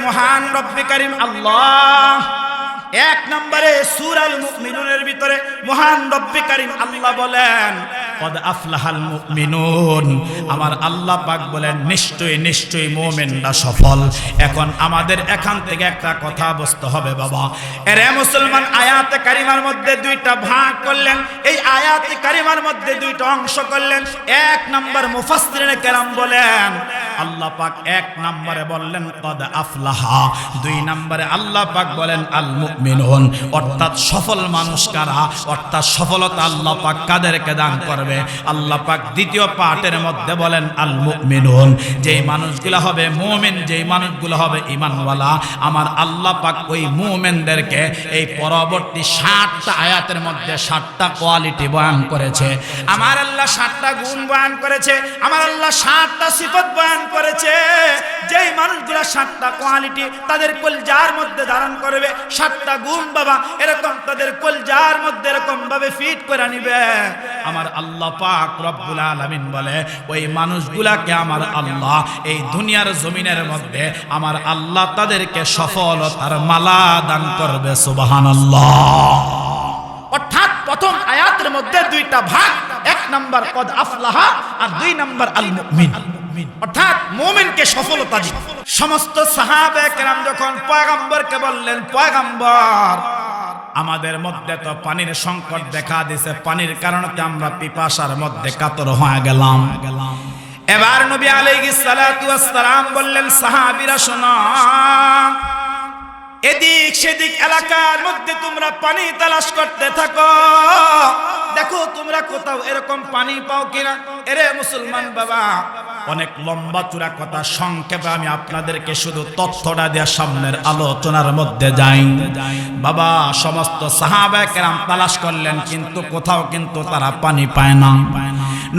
মহান রব্বে কারীম আল্লাহ এক নম্বরে সূরাল মুমিনুনের ভিতরে মহান রব্বে কারীম আল্লাহ বলেন কদ আফলাহাল মুমিনুন। আমার আল্লাহ পাক বলেন নিশ্চয়ই নিশ্চয়ই মুমিনরা সফল। এখন আমাদের এখান থেকে একটা কথা বুঝতে হবে বাবা, এরে মুসলমান, আয়াতে কারিমার মধ্যে দুইটা ভাগ করলেন, এই আয়াতে কারিমার মধ্যে দুইটা অংশ করলেন। এক নম্বর মুফাসসিরিনে কেরাম বলেন আল্লাহ পাক এক নম্বরে বললেন কদ আফলাহা, দুই নম্বরে আল্লাহ পাক বলেন আল মুমিনুন, অর্থাৎ সফল মানুষ কারা, অর্থাৎ সফলতা আল্লাহ পাক কাদেরকে দান করবে। আল্লাহ পাক দ্বিতীয় পার্টের মধ্যে বলেন আল মুমিনুন, যেই মানুষগুলো হবে মুমিন, যেই মানুষগুলো হবে ঈমানওয়ালা, আমার আল্লাহ পাক ওই মুমিনদেরকে এই পরবর্তী 60টা আয়াতের মধ্যে 60টা কোয়ালিটি বয়ান করেছে। আমার আল্লাহ 60টা গুণ বয়ান করেছে, আমার আল্লাহ 60টা সিফত বয়ান করেছে। যেই মানুষগুলো 60টা কোয়ালিটি তাদের কলজার মধ্যে ধারণ করবে, 60টা গুণ বাবা এরকম তাদের কলজার মধ্যে এরকম ভাবে ফিট করে নিবে, আমার আল্লাহ পাক রব্বুল আলামিন বলে ওই মানুষগুলাকে আমার আল্লাহ এই দুনিয়ার জমিনের মধ্যে আমার আল্লাহ তাদেরকে সফলতার মালা দান করবে। সুবহানাল্লাহ। অর্থাৎ প্রথম আয়াতের মধ্যে দুইটা ভাগ, এক নাম্বার কদ আফলাহা আর দুই নাম্বার আল মুমিন, অর্থাৎ মুমিনকে সফলতা দিবে। সমস্ত সাহাবায়ে কেরাম যখন পয়গম্বরকে বললেন পয়গম্বর আমাদের মধ্যে তো পানির সংকট দেখা দিয়েছে, পানির কারণে আমরা পিপাসার মধ্যে কাতর হয়ে গেলাম। এবার নবী আলাইহিস সালাতু ওয়াস সালাম বললেন সাহাবীরা শোনো, এদিক সেদিক এলাকার মধ্যে তোমরা পানি তালাশ করতে থাকো, দেখো তোমরা কোথাও এরকম পানি পাও কিনা। এরে মুসলমান বাবা, অনেক লম্বা চূড়া কথা, সংক্ষেপে আমি আপনাদেরকে শুধু তথ্যটা দেওয়ার সামনের আলোচনার মধ্যে যাই। বাবা সমস্ত সাহাবায়ে কেরাম তালাশ করলেন কিন্তু কোথাও কিন্তু তারা পানি পায় না।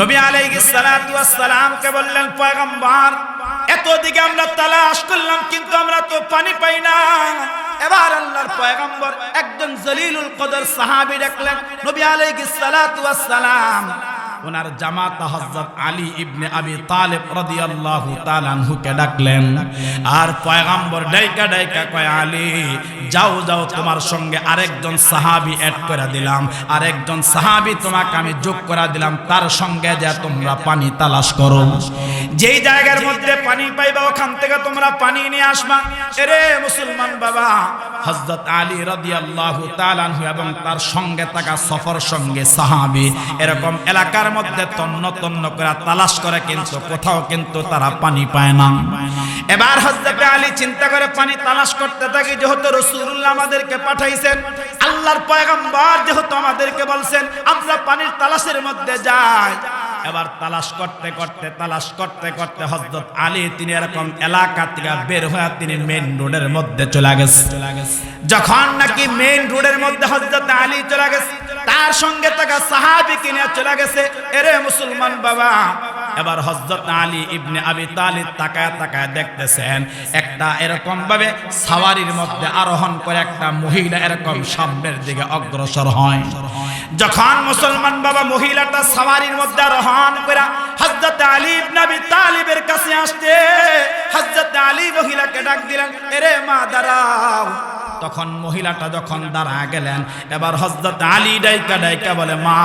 নবী আলাইহিস সালাতু ওয়াস সালামকে বললেন পয়গম্বর এতদিকে আমরা তালাশ করলাম কিন্তু আমরা তো পানি পাই না। এবার আল্লাহর পয়গম্বর একজন জলিলুল কদর সাহাবী দেখলেন, নবী আলাইহিস সালাতু ওয়াস সালাম ওনার জামাতা হযরত আলী ইবনে আবি তালিব রাদিয়াল্লাহু তাআলা আনহুকে ডাকলেন, আর পয়গম্বর ডাইকা ডাইকা কয় আলী যাও যাও তোমার সঙ্গে আরেকজন সাহাবী অ্যাড করে দিলাম, আরেকজন সাহাবী তোমাকে আমি যোগ করে দিলাম, তার সঙ্গে যা তোমরা পানি তালাশ করো, যেই জায়গার মধ্যে পানি পাইবা ওখান থেকে তোমরা পানি নিয়ে আসবা। এরে মুসলমান বাবা, হযরত আলী রাদিয়াল্লাহু তাআলা আনহু এবং তার সঙ্গে থাকা সফর সঙ্গে সাহাবী এরকম এলাকার মধ্যে তন্ন তন্ন করে তালাশ করে কিন্তু কোথাও কিন্তু তারা পানি পায় না। এবার হযরত আলী চিন্তা করে পানি তালাশ করতে থাকে, যেহেতু রাসূলুল্লাহ আমাদেরকে পাঠাইছেন, আল্লাহর পয়গম্বর যেহেতু আমাদেরকে বলছেন আমরা পানির তালাশের মধ্যে যাই। এবার তালাশ করতে করতে হযরত আলী তিনি এরকম এলাকা থেকে বের হয়ে তিনি মেইন রোডের মধ্যে চলে গেছে। যখন নাকি মেইন রোডের মধ্যে হযরত আলী চলে গেছে, তার সঙ্গে থাকা সাহাবী কিনে চলে গেছে। এরে মুসলমান বাবা, এবার হযরত আলী ইবনে আবি তালিব তাকায় তাকায় দেখতেছেন একটা এরকম ভাবে সাওয়ারির মধ্যে আরোহণ করে একটা মহিলা এরকম সামনের দিকে অগ্রসর হয়। যখন মুসলমান বাবা মহিলাটা সাওয়ারির মধ্যে আরোহণ করে হযরত আলী ইবনে আবি তালিবের কাছে আসছে, হযরত আলী মহিলাকে ডাক দিলেন, এরে মা দাঁড়াও। তখন মহিলাটা যখন দাঁড়ায় গেলেন, এবার হযরত আলী ডাইকা ডাইকা বলে মা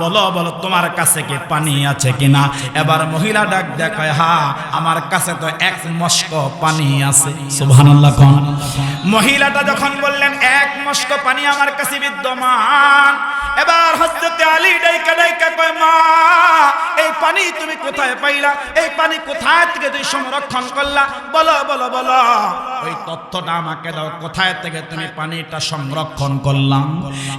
বলো বলো তোমার কাছে কি পানি আছে কিনা। এবার মহিলা ডাক দেখায় হ্যাঁ আমার কাছে তো এক মস্ক পানি আছে। সুবহানাল্লাহ। মহিলাটা যখন বললেন এক মস্ক পানি আমার কাছে বিদ্যমান, এবার হযরত আলী ডাইকা ডাইকা কয় মা এই পানি তুমি কোথায় পাইলা, এই পানি কোথায় থেকে তুমি সংরক্ষণ করলা, বলো বলো বলো ওই তথ্যটা আমাকে দাও, কোথায় থেকে তুমি পানিটা সংরক্ষণ করলাম।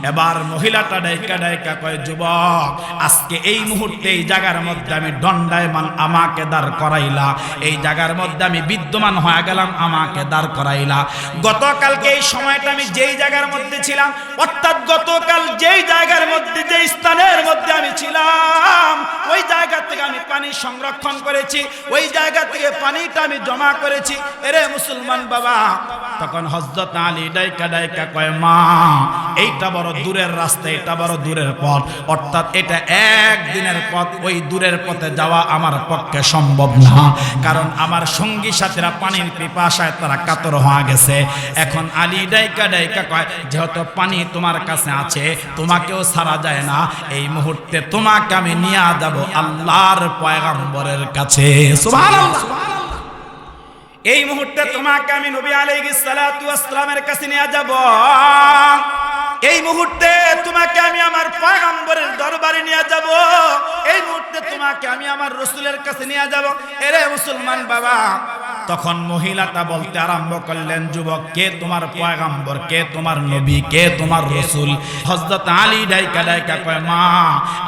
এবার মহিলাটা ডাইকা ডাইকা কয় যুবক আজকে এই মুহূর্তে এই জায়গার মধ্যে আমি দণ্ডায়মান, আমাকে দাঁড় করাইলা, এই জায়গার মধ্যে আমি বিদ্যমান হয়ে গেলাম, আমাকে দাঁড় করাইলা। গতকালকে এই সময়টা আমি যেই জায়গার মধ্যে ছিলাম, অর্থাৎ গতকাল যেই জায়গার মধ্যে যেই স্থানের মধ্যে আমি ছিলাম ওই জায়গা থেকে আমি পানি সংরক্ষণ করেছি, ওই জায়গা থেকে পানিটা আমি জমা করেছি। এরে মুসলমান বাবা, তখন হযরত আলী ডাইকা ডাইকা কয় মা এইটা বড় দূরের রাস্তা, এটা বড় দূরের পথ, অর্থাৎ এটা একদিনের পথ, ওই দূরের পথে যাওয়া আমার পক্ষে সম্ভব না, কারণ আমার সঙ্গী সাথীরা পানির পিপাসায় তারা কাতর হয়ে গেছে। এখন আলী ডাইকা ডাইকা কয় যেহেতু পানি তোমার কাছে আছে, তোমাকেও ছাড়া যায় না, এই মুহূর্তে তোমাকে আমি নিয়ে যাব আল্লাহর পয়গম্বরের কাছে। সুবহানাল্লাহ। এই মুহূর্তে তোমাকে আমি নবী আলাইহিস সালাতু ওয়াস সালামের কাছে নিয়ে যাব, এই মুহূর্তে তোমাকে আমি আমার পয়গম্বরের দরবারে নিয়ে যাব, এই মুহূর্তে তোমাকে আমি আমার রাসূলের কাছে নিয়ে যাব। এরে মুসলমান বাবা, তখন মহিলাটা বলতে আরম্ভ করলেন যুবক, কে তোমার পয়গম্বর, কে তোমার নবী, কে তোমার রাসূল? হযরত আলী ডাইকা ডাইকা কয় মা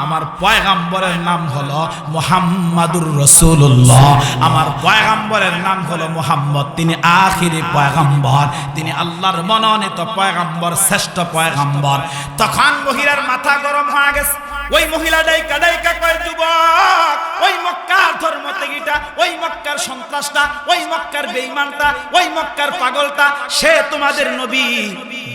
আমার পয়গম্বরের নাম হলো মুহাম্মাদুর রাসূলুল্লাহ, আমার পয়গম্বরের নাম হলো মুহাম্মদ, তিনি আখিরি পয়গম্বর, তিনি আল্লাহর মনোনীত পয়গম্বর, শ্রেষ্ঠ পয়গম্বর। তখন মহিলার মাথা গরম হয়ে গেছে। ওই মহিলা ডাইকা ডাইকা কয় যুবক, ওই মক্কার ধর্মত্যাগীটা, ওই মক্কার সন্ত্রাসটা, ওই মক্কার বেঈমানটা, ওই মক্কার পাগলটা, সে তোমাদের নবী।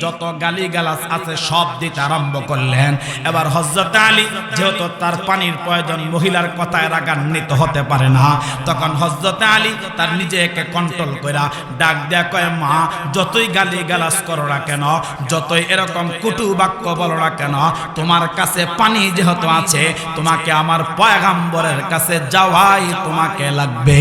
যত গালিগালাজ আছে সব দিতে আরম্ভ করলেন। এবার হযরত আলী যেহেতু তার পানির প্রয়োজন, মহিলার কথায় রাগান্বিত হতে পারে না, তখন হযরত আলী তার নিজেকে কন্ট্রোল কইরা ডাক দেয়া কয় মা যতই গালিগালাজ করো না কেন, যতই এরকম কটু বাক্য বলো না কেন, তোমার কাছে পানি যেহেতু আছে, তোমাকে আমার পয়গম্বরের কাছে যাওয়াই তোমাকে লাগবে।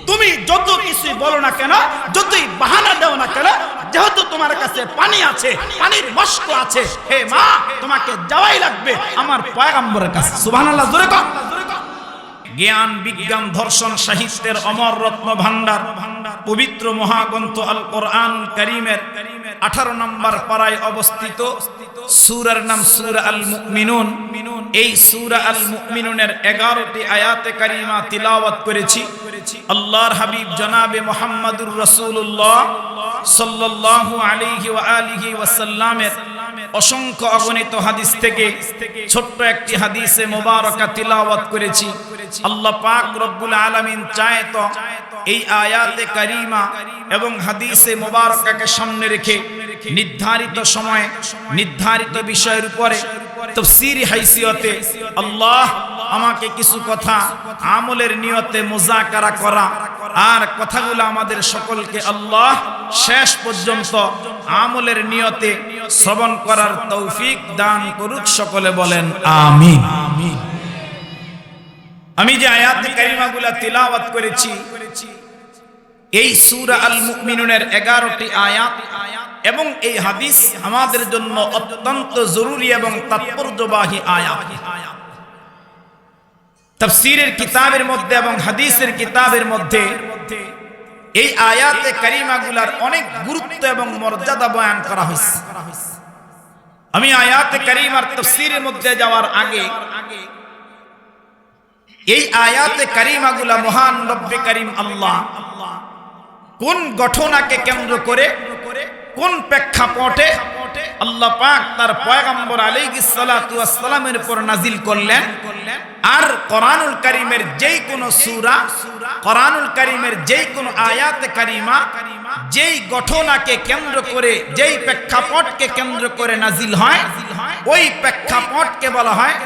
তুমি যত কিছু বলো না কেন, যতই বাহানা দাও না কেন, যেহেতু তোমার কাছে পানি আছে, পানির মস্ক আছে, হে মা তোমাকে যাওয়াই লাগবে আমার পয়গম্বরের কাছে। সুবহানাল্লাহ, জোরে কর। জ্ঞান বিজ্ঞান দর্শন সাহিত্যের অমর রত্ন ভান্ডার পবিত্র মহাগ্রন্থ আল কোরআন কারীমের 18 নম্বর পারায় অবস্থিত সূরার নাম সূরা আল মুমিনুন। এই সূরা আল মুমিনুনের 11টি আয়াতে কারিমা তিলাওয়াত করেছি। আল্লাহর হাবিব জনাবে মুহাম্মদুর রাসূলুল্লাহ সাল্লাল্লাহু আলাইহি ওয়া আলিহি ওয়াসাল্লামের অসংখ্য অগণিত হাদিস থেকে ছোট্ট একটি হাদিসে মোবারকা তিলাওয়াত করেছি। আল্লাহ পাক রব্বুল আলামিন চায় তো এই আয়াতে কারিমা এবং হাদিসে মোবারকাকে সামনে রেখে নির্ধারিত সময়ে নির্ধারিত বিষয়ের উপরে তাফসীরি হাইসিয়তে আল্লাহ আমাকে কিছু কথা আমলের নিয়তে মুযাকারা করা, আর কথাগুলো আমাদের সকলকে আল্লাহ শেষ পর্যন্ত আমলের নিয়তে শ্রবণ করার তৌফিক দান করুক। সকলে বলেন আমিন। আমি যে আয়াতে কারিমাগুলো তিলাওয়াত করেছি, এই সূরা আল মুমিনুনের 11টি আয়াত এবং এই হাদিস আমাদের জন্য অত্যন্ত জরুরি এবং তাৎপর্যবাহী আয়াত। তাফসীরের কিতাবের মধ্যে এবং হাদিসের কিতাবের মধ্যে এই আয়াতে কারিমাগুলার অনেক গুরুত্ব এবং মর্যাদা বয়ান করা হয়েছে। আমি আয়াতে কারিমার তাফসীরের মধ্যে যাওয়ার আগে এই আয়াতে কারিমাগুলা মহান রব্বে কারীম আল্লাহ কোন ঘটনাকে কেন্দ্র করে, কোন প্রেক্ষাপটে আল্লাহ পাক তার পয়গম্বর আলাইহিস সালাতু ওয়াস সালামের উপর নাজিল করলেন, আর কোরআনুল কারীমের যেই কোনো সূরা, কোরআনুল কারীমের যেই কোনো আয়াতে কারিমা যেই ঘটনাকে কেন্দ্র করে, যেই প্রেক্ষাপটকে কেন্দ্র করে নাজিল হয়, ওই প্রেক্ষাপটকে বলা হয়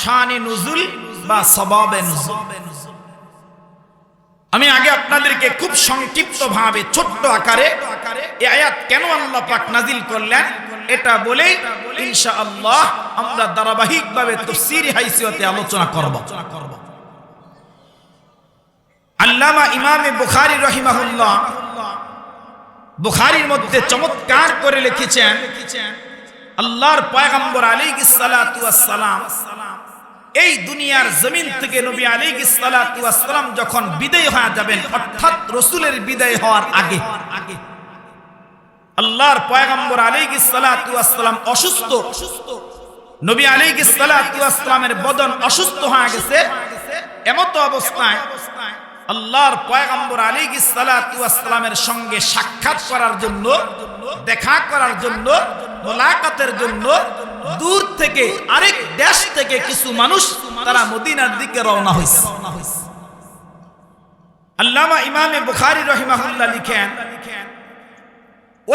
শানে নুজুল বা সবাবে নুজুল। আমি আগে আপনাদেরকে খুব সংক্ষিপ্তভাবে ছোট্ট আকারে এই আয়াত কেন আল্লাহ পাক নাজিল করলেন এটা বলে ইনশাআল্লাহ আমরা ধারাবাহিকভাবে তাফসীরি হাইসিয়তে আলোচনা করব। আল্লামা ইমাম বুখারী রাহিমাহুল্লাহ বুখারীর মধ্যে চমৎকার করে লিখেছেন, আল্লাহর পয়গম্বর আলাইহিস সালাতু ওয়াস সালাম এই দুনিয়ার জমিন থেকে নবী আলাইহিস সালাতু ওয়াস সালাম যখন বিদায় হয়ে যাবেন, অর্থাৎ রাসূলের বিদায় হওয়ার আগে আল্লাহর পয়গম্বর আলাইহিস সালাতু ওয়াস সালাম অসুস্থ। নবী আলাইহিস সালাতু ওয়াস সালামের বদন অসুস্থ হয়ে গেছে। এমত অবস্থায় আল্লাহর পয়গম্বর আলাইহিস সালাতু ওয়াস সালামের সঙ্গে সাক্ষাৎ করার জন্য, দেখা করার জন্য, মোলাকাতের জন্য দূর থেকে আরেক দেশ থেকে কিছু মানুষ তারা মদিনার দিকে রওনা হয়েছে। আল্লামা ইমাম বুখারী রাহিমাহুল্লাহ লিখেন,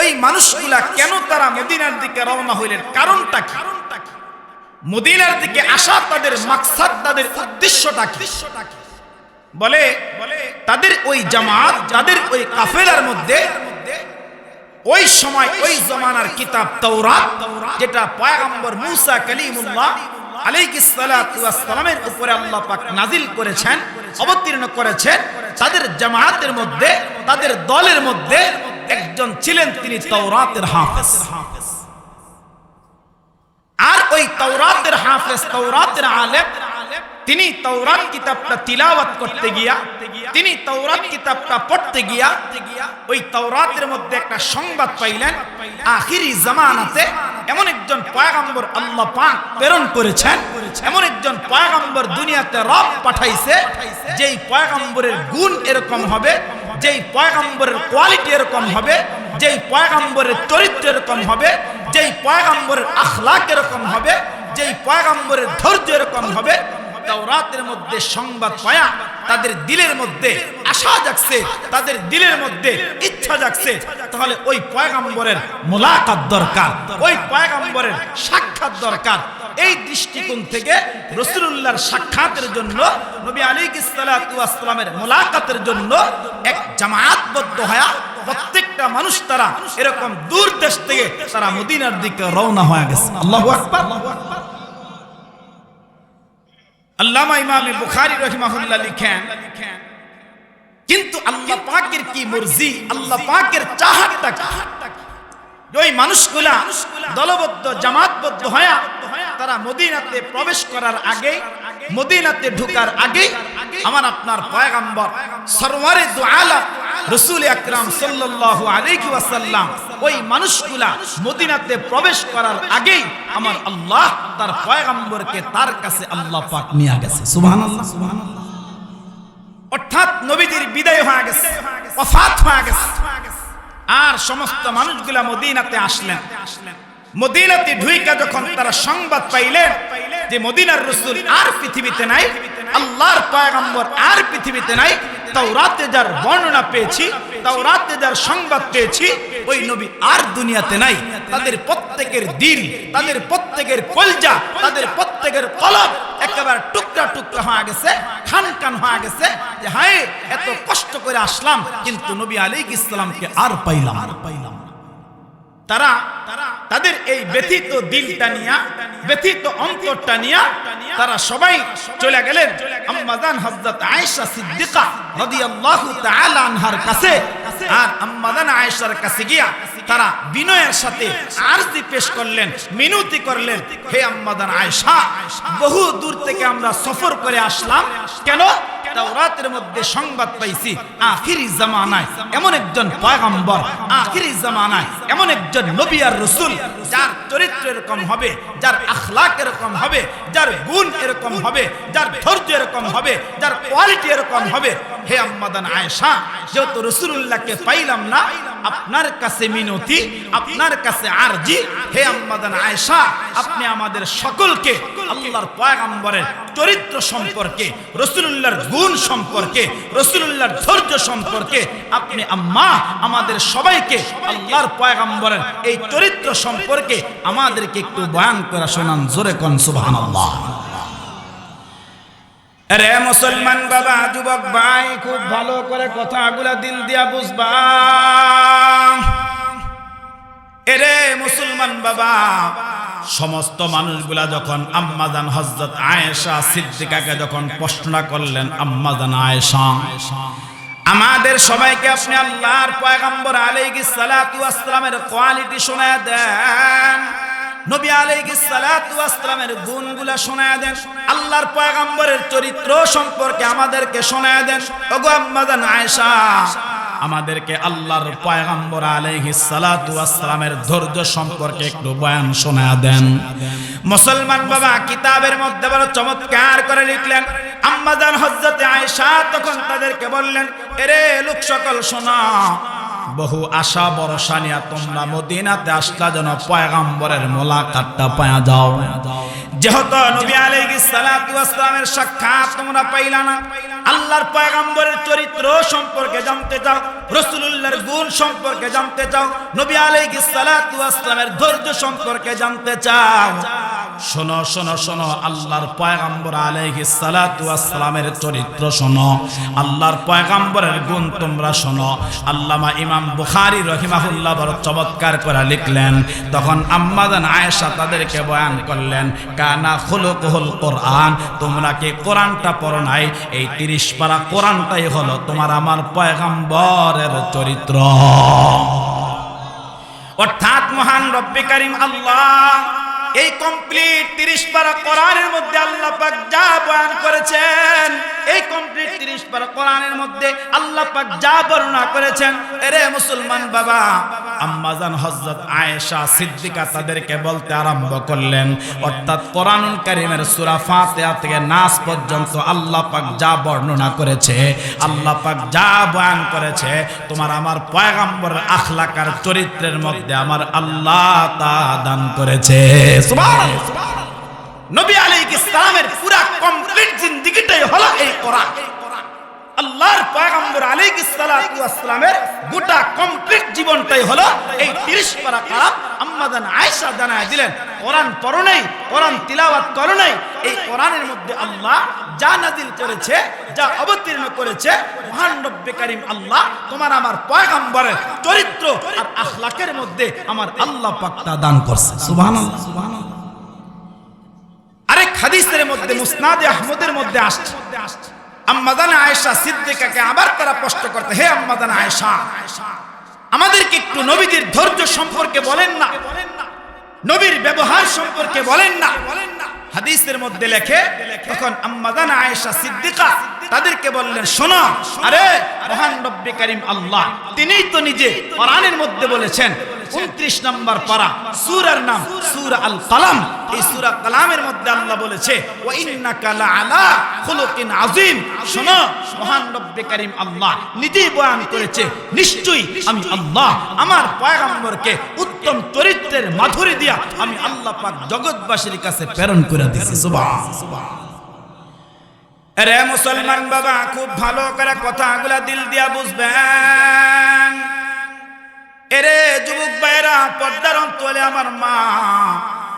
ওই মানুষগুলা কেন তারা মদিনার দিকে রওনা হইলেন, কারণটা কি? মদিনার দিকে আসা তাদের মাকসাদ, তাদের উদ্দেশ্যটা কি? বলে তাদের ওই জামাত, তাদের ওই কাফেলার মধ্যে ওই সময় ওই জমানার কিতাব তাওরাত, যেটা পয়গম্বর মুসা কালিমুল্লাহ আলাইহিস সালাতু ওয়াস সালামের উপরে আল্লাহ পাক নাজিল করেছেন, অবতীর্ণ করেছেন, তাদের জামাতের মধ্যে, তাদের দলের মধ্যে একজন ছিলেন, তিনি তাওরাতের হাফেজ। আর ওই তাওরাতের হাফেজ, তাওরাতের আলেম, তিনি তাওরাত কিতাবটা তিলাওয়াত করতে গিয়া, তিনি তাওরাত কিতাবটা পড়তে গিয়া ওই তাওরাতের মধ্যে একটা সংবাদ পাইলেন, আখিরি জামানাতে এমন একজন পয়গম্বর আল্লাহ পাক প্রেরণ করেছেন, এমন একজন পয়গম্বর দুনিয়াতে রব পাঠাইছে, যেই পয়গম্বরের গুণ এরকম হবে, যেই পয়গম্বরের কোয়ালিটি এরকম হবে, যেই পয়গম্বরের চরিত্র এরকম হবে, যেই পয়গম্বরের আখলাক এরকম হবে, যেই পয়গম্বরের ধৈর্য এরকম হবে। তাওরাতের মধ্যে সংবাদ পায়া তাদের দিলের মধ্যে আশা জাগছে, তাদের দিলের মধ্যে ইচ্ছা জাগছে, তাহলে ওই পয়গম্বরের মুলাকাত দরকার, ওই পয়গম্বরের সাক্ষাৎ দরকার। এই দৃষ্টিকোণ থেকে রাসূলুল্লাহর সাক্ষাতের জন্য, নবী আলাইহিস সালাতু ওয়াস সালামের মুলাকাতের জন্য এক জামায়াতবদ্ধ হয়া প্রত্যেকটা মানুষ তারা এরকম দূর দেশ থেকে তারা মদিনার দিকে রওনা হয়ে গেছে। আল্লাহু আকবার। আল্লামা ইমাম বুখারী রাহিমাহুল্লাহ লিখেন, কিন্তু আল্লাহ পাকের কি মর্জি, আল্লাহ পাকের চাহতটা কি? ওই মানুষগুলা দলবদ্ধ জামাতবদ্ধ হয়া তারা মদিনাতে প্রবেশ করার আগে, মদিনাতে ঢোকার আগে আমার আপনার পয়গম্বর সরওয়ারে দু আলাম রাসূল আকরাম সাল্লাল্লাহু আলাইহি ওয়াসাল্লাম ওই মানুষগুলা মদিনাতে প্রবেশ করার আগেই আমার আল্লাহ তার পয়গম্বরকে তার কাছে আল্লাহ পাক নিয়ে গেছে। সুবহানাল্লাহ, সুবহানাল্লাহ। অর্থাৎ নবীজির বিদায় হয়ে গেছে, ওফাত হয়ে গেছে, আর সমস্ত মানুষগুলা মদিনাতে আসলেন। মদিনাতে ঢুইকা যখন তারা সংবাদ পাইলেন যে মদিনার রাসূল আর পৃথিবীতে নাই, আল্লাহর পয়গম্বর আর পৃথিবীতে নাই, তাওরাতে যার বর্ণনা পেয়েছি, তাওরাতে যার সংবাদ পেয়েছি, ওই নবী আর দুনিয়াতে নাই, তাদের প্রত্যেকের দিল, তাদের প্রত্যেকের কলজা, তাদের প্রত্যেকের কলব একেবারে টুকরা টুকরা হয়ে গেছে, খান খান হয়ে গেছে, যে হায় এত কষ্ট করে আসলাম কিন্তু নবী আলাইহিস সালামকে আর পাইলাম না। তারা তাদের এই ব্যথিত দিলটা নিয়া, ব্যথিত অন্তরটা নিয়া তারা সবাই চলে গেলেন আম্মাজান হযরত আয়েশা সিদ্দিকা রাদিয়াল্লাহু তাআলা আনহার কাছে। আর আম্মাজান আয়েশার কাছে গিয়া তারা বিনয়ের সাথে আরজি পেশ করলেন, মিনতি করলেন, হে আম্মাজান আয়েশা, বহু দূর থেকে আমরা সফর করে আসলাম, কেন? তাওরাতের মধ্যে সংবাদ পাইছি আখিরি জামানায় এমন একজন পয়গম্বর, আখিরি জামানায় এমন একজন নবী আর রাসূল, যার চরিত্র এরকম হবে, যার আখলাক এরকম হবে, যার গুণ এরকম হবে, যার ধৈর্য এরকম হবে, যার কোয়ালিটি এরকম হবে। হে আম্মাদান আয়েশা, যেহেতু রাসূলুল্লাহকে পাইলাম না, আপনার কাছে মিনতি, আপনার কাছে আরজি, হে আম্মাদান আয়েশা, আপনি আমাদের সকলকে আল্লাহর পয়গম্বরের চরিত্র সম্পর্কে, রাসূলুল্লাহর গুণ সম্পর্কে, রাসূলুল্লাহর ধৈর্য সম্পর্কে আপনি আম্মা আমাদের সবাইকে আল্লাহর পয়গম্বরের এই চরিত্র সম্পর্কে আমাদেরকে একটু বয়ান করে শোনান। জোরে কোন সুবহানাল্লাহ। আরে মুসলমান বাবা, যুবক ভাই, খুব ভালো করে কথাগুলা দিল দিয়া বুঝবা। এরে মুসলমান বাবা, সমস্ত মানুষগুলা যখন আম্মাজান হযরত আয়েশা সিদ্দিকাকে যখন প্রশ্ন করলেন, আম্মাজান আয়েশা, আমাদের সবাইকে আপনি আল্লাহর পয়গম্বর আলাইহিস সালাতু ওয়াস সালামের কোয়ালিটি শোনায় দেন, নবী আলাইহিস সালাতু ওয়াস সালামের গুণগুলা শোনায় দেন, আল্লাহর পয়গম্বরের চরিত্র সম্পর্কে আমাদেরকে শোনায় দেন। ওগো আম্মাজান আয়েশা, আমাদেরকে আল্লাহর পয়গম্বর আলাইহিস সালাতু ওয়াস সালামের ধৈর্য সম্পর্কে একটু বয়ান শোনায় দেন। মুসলমান বাবা কিতাবের মধ্যে বড় চমৎকার করে লিখলেন, আম্মাজান হযরত আয়েশা তখন তাদেরকে বললেন, এরে লোক সকল শোনা, বহু আশা ভরসা নিয়ে তোমরা মদিনাতে আসলা যেন পয়গম্বরের মোলাকাতটা পাওয়া যাও। যেহেতু নবী আলাইহিস সালাতু ওয়াস সালামের সাক্ষাৎ তোমরা পাইলা না, আল্লাহর পয়গম্বরের চরিত্র সম্পর্কে জানতে চাও, রাসূলুল্লাহর গুণ সম্পর্কে জানতে চাও, নবী আলাইহিস সালাতু ওয়াস সালামের ধৈর্য সম্পর্কে জানতে চাও, শোনো শোনো শোনো, আল্লাহর পয়গম্বর আলাইহিস সালাতু ওয়াস সালামের চরিত্র শোনো, আল্লাহর পয়গম্বরের গুণ তোমরা শোনো। আল্লামা ইমাম বুখারী রাহিমাহুল্লাহ বড় চমৎকার করে লিখলেন, তখন আম্মা জান আয়েশা তাদেরকে বয়ান করলেন, কানা খুলুকুল কোরআন, তোমরা কি কোরআনটা পড়ো নাই? এই 30 পারা কোরআনটাই হলো তোমার আমার পয়গম্বরের চরিত্র। অর্থাৎ মহান রব্বে কারীম আল্লাহ এই কমপ্লিট 30 পারা কোরআনের মধ্যে আল্লাহ পাক যা বয়ান করেছেন, এই কমপ্লিট 30 পারা কোরআনের মধ্যে আল্লাহ পাক যা বর্ণনা করেছেন, এরে মুসলমান বাবা, আম্মা জান হযরত আয়েশা সিদ্দিকা তাদেরকে বলতে আরম্ভ করলেন, অর্থাৎ কোরআনুল কারীমের সূরা ফাতিহা থেকে নাস পর্যন্ত আল্লাহ পাক যা বর্ণনা করেছে, আল্লাহ পাক যা বয়ান করেছে, তোমার আমার পয়গম্বরের আখলাক আর চরিত্রের মধ্যে আমার আল্লাহ তা দান করেছে। সুবহানাল্লাহ। নবী আলাইহিস সালামের পুরা কমপ্লিট জিন্দেগিটাই হলো এই কোরআন। আল্লাহর পয়গম্বর আলাইহিস সালাতু ওয়াস সালামের গোটা কমপ্লিট জীবনটাই হলো এই 30 পারা কালাম। আম্মা জান আয়েশা জানায় দিলেন, কোরআন পড়ো নাই, কোরআন তিলাওয়াত করো নাই, এই কোরআনের মধ্যে আল্লাহ যা নাযিল করেছে, যা অবতীর্ণ করেছে, মহান রব্বে কারীম আল্লাহ তোমার আমার পয়গম্বরের চরিত্র আর আখলাকের মধ্যে আমার আল্লাহ পাক তা দান করছে। সুবহানাল্লাহ, সুবহানাল্লাহ। আরেক হাদিসের মধ্যে মুসনাদে আহমদের মধ্যে আসছে, আম্মা জান আয়েশা সিদ্দিকাকে আবার তারা প্রশ্ন করতে, হে আম্মা জান আয়েশা, আমাদেরকে একটু নবীজির ধৈর্য সম্পর্কে বলেন না, নবীর ব্যবহার সম্পর্কে বলেন না। হাদিসের মধ্যে লেখে, তখন আম্মা জান আয়েশা সিদ্দিকা তাদেরকে বললেন, শোনো, আরে মহান রব্বে কারীম আল্লাহ তিনিই তো নিজে কোরআনের মধ্যে বলেছেন, 29 নম্বর পারা, সূরার নাম সূরা আল কালাম, এই সূরা কালামের মধ্যে আল্লাহ বলেছে, ওয়া ইন্নাকা লাআলা খুলুকিন আযীম। শোনো, মহান রব্বে কারীম আল্লাহ নিজেই বয়ান করেছে, নিশ্চয়ই আমি আল্লাহ আমার পয়গম্বরকে উত্তম চরিত্রের মাধুরী দিয়া আমি আল্লাহ পাক জগৎবাসীর কাছে প্রেরণ করে দিয়েছি। সুবহানাল্লাহ। আরে মুসলমান বাবা, খুব ভালো করে কথাগুলা দিল দিয়া বুঝবেন। এরে যুবক ভাইরা, পর্দার অন্তরে আমার মা,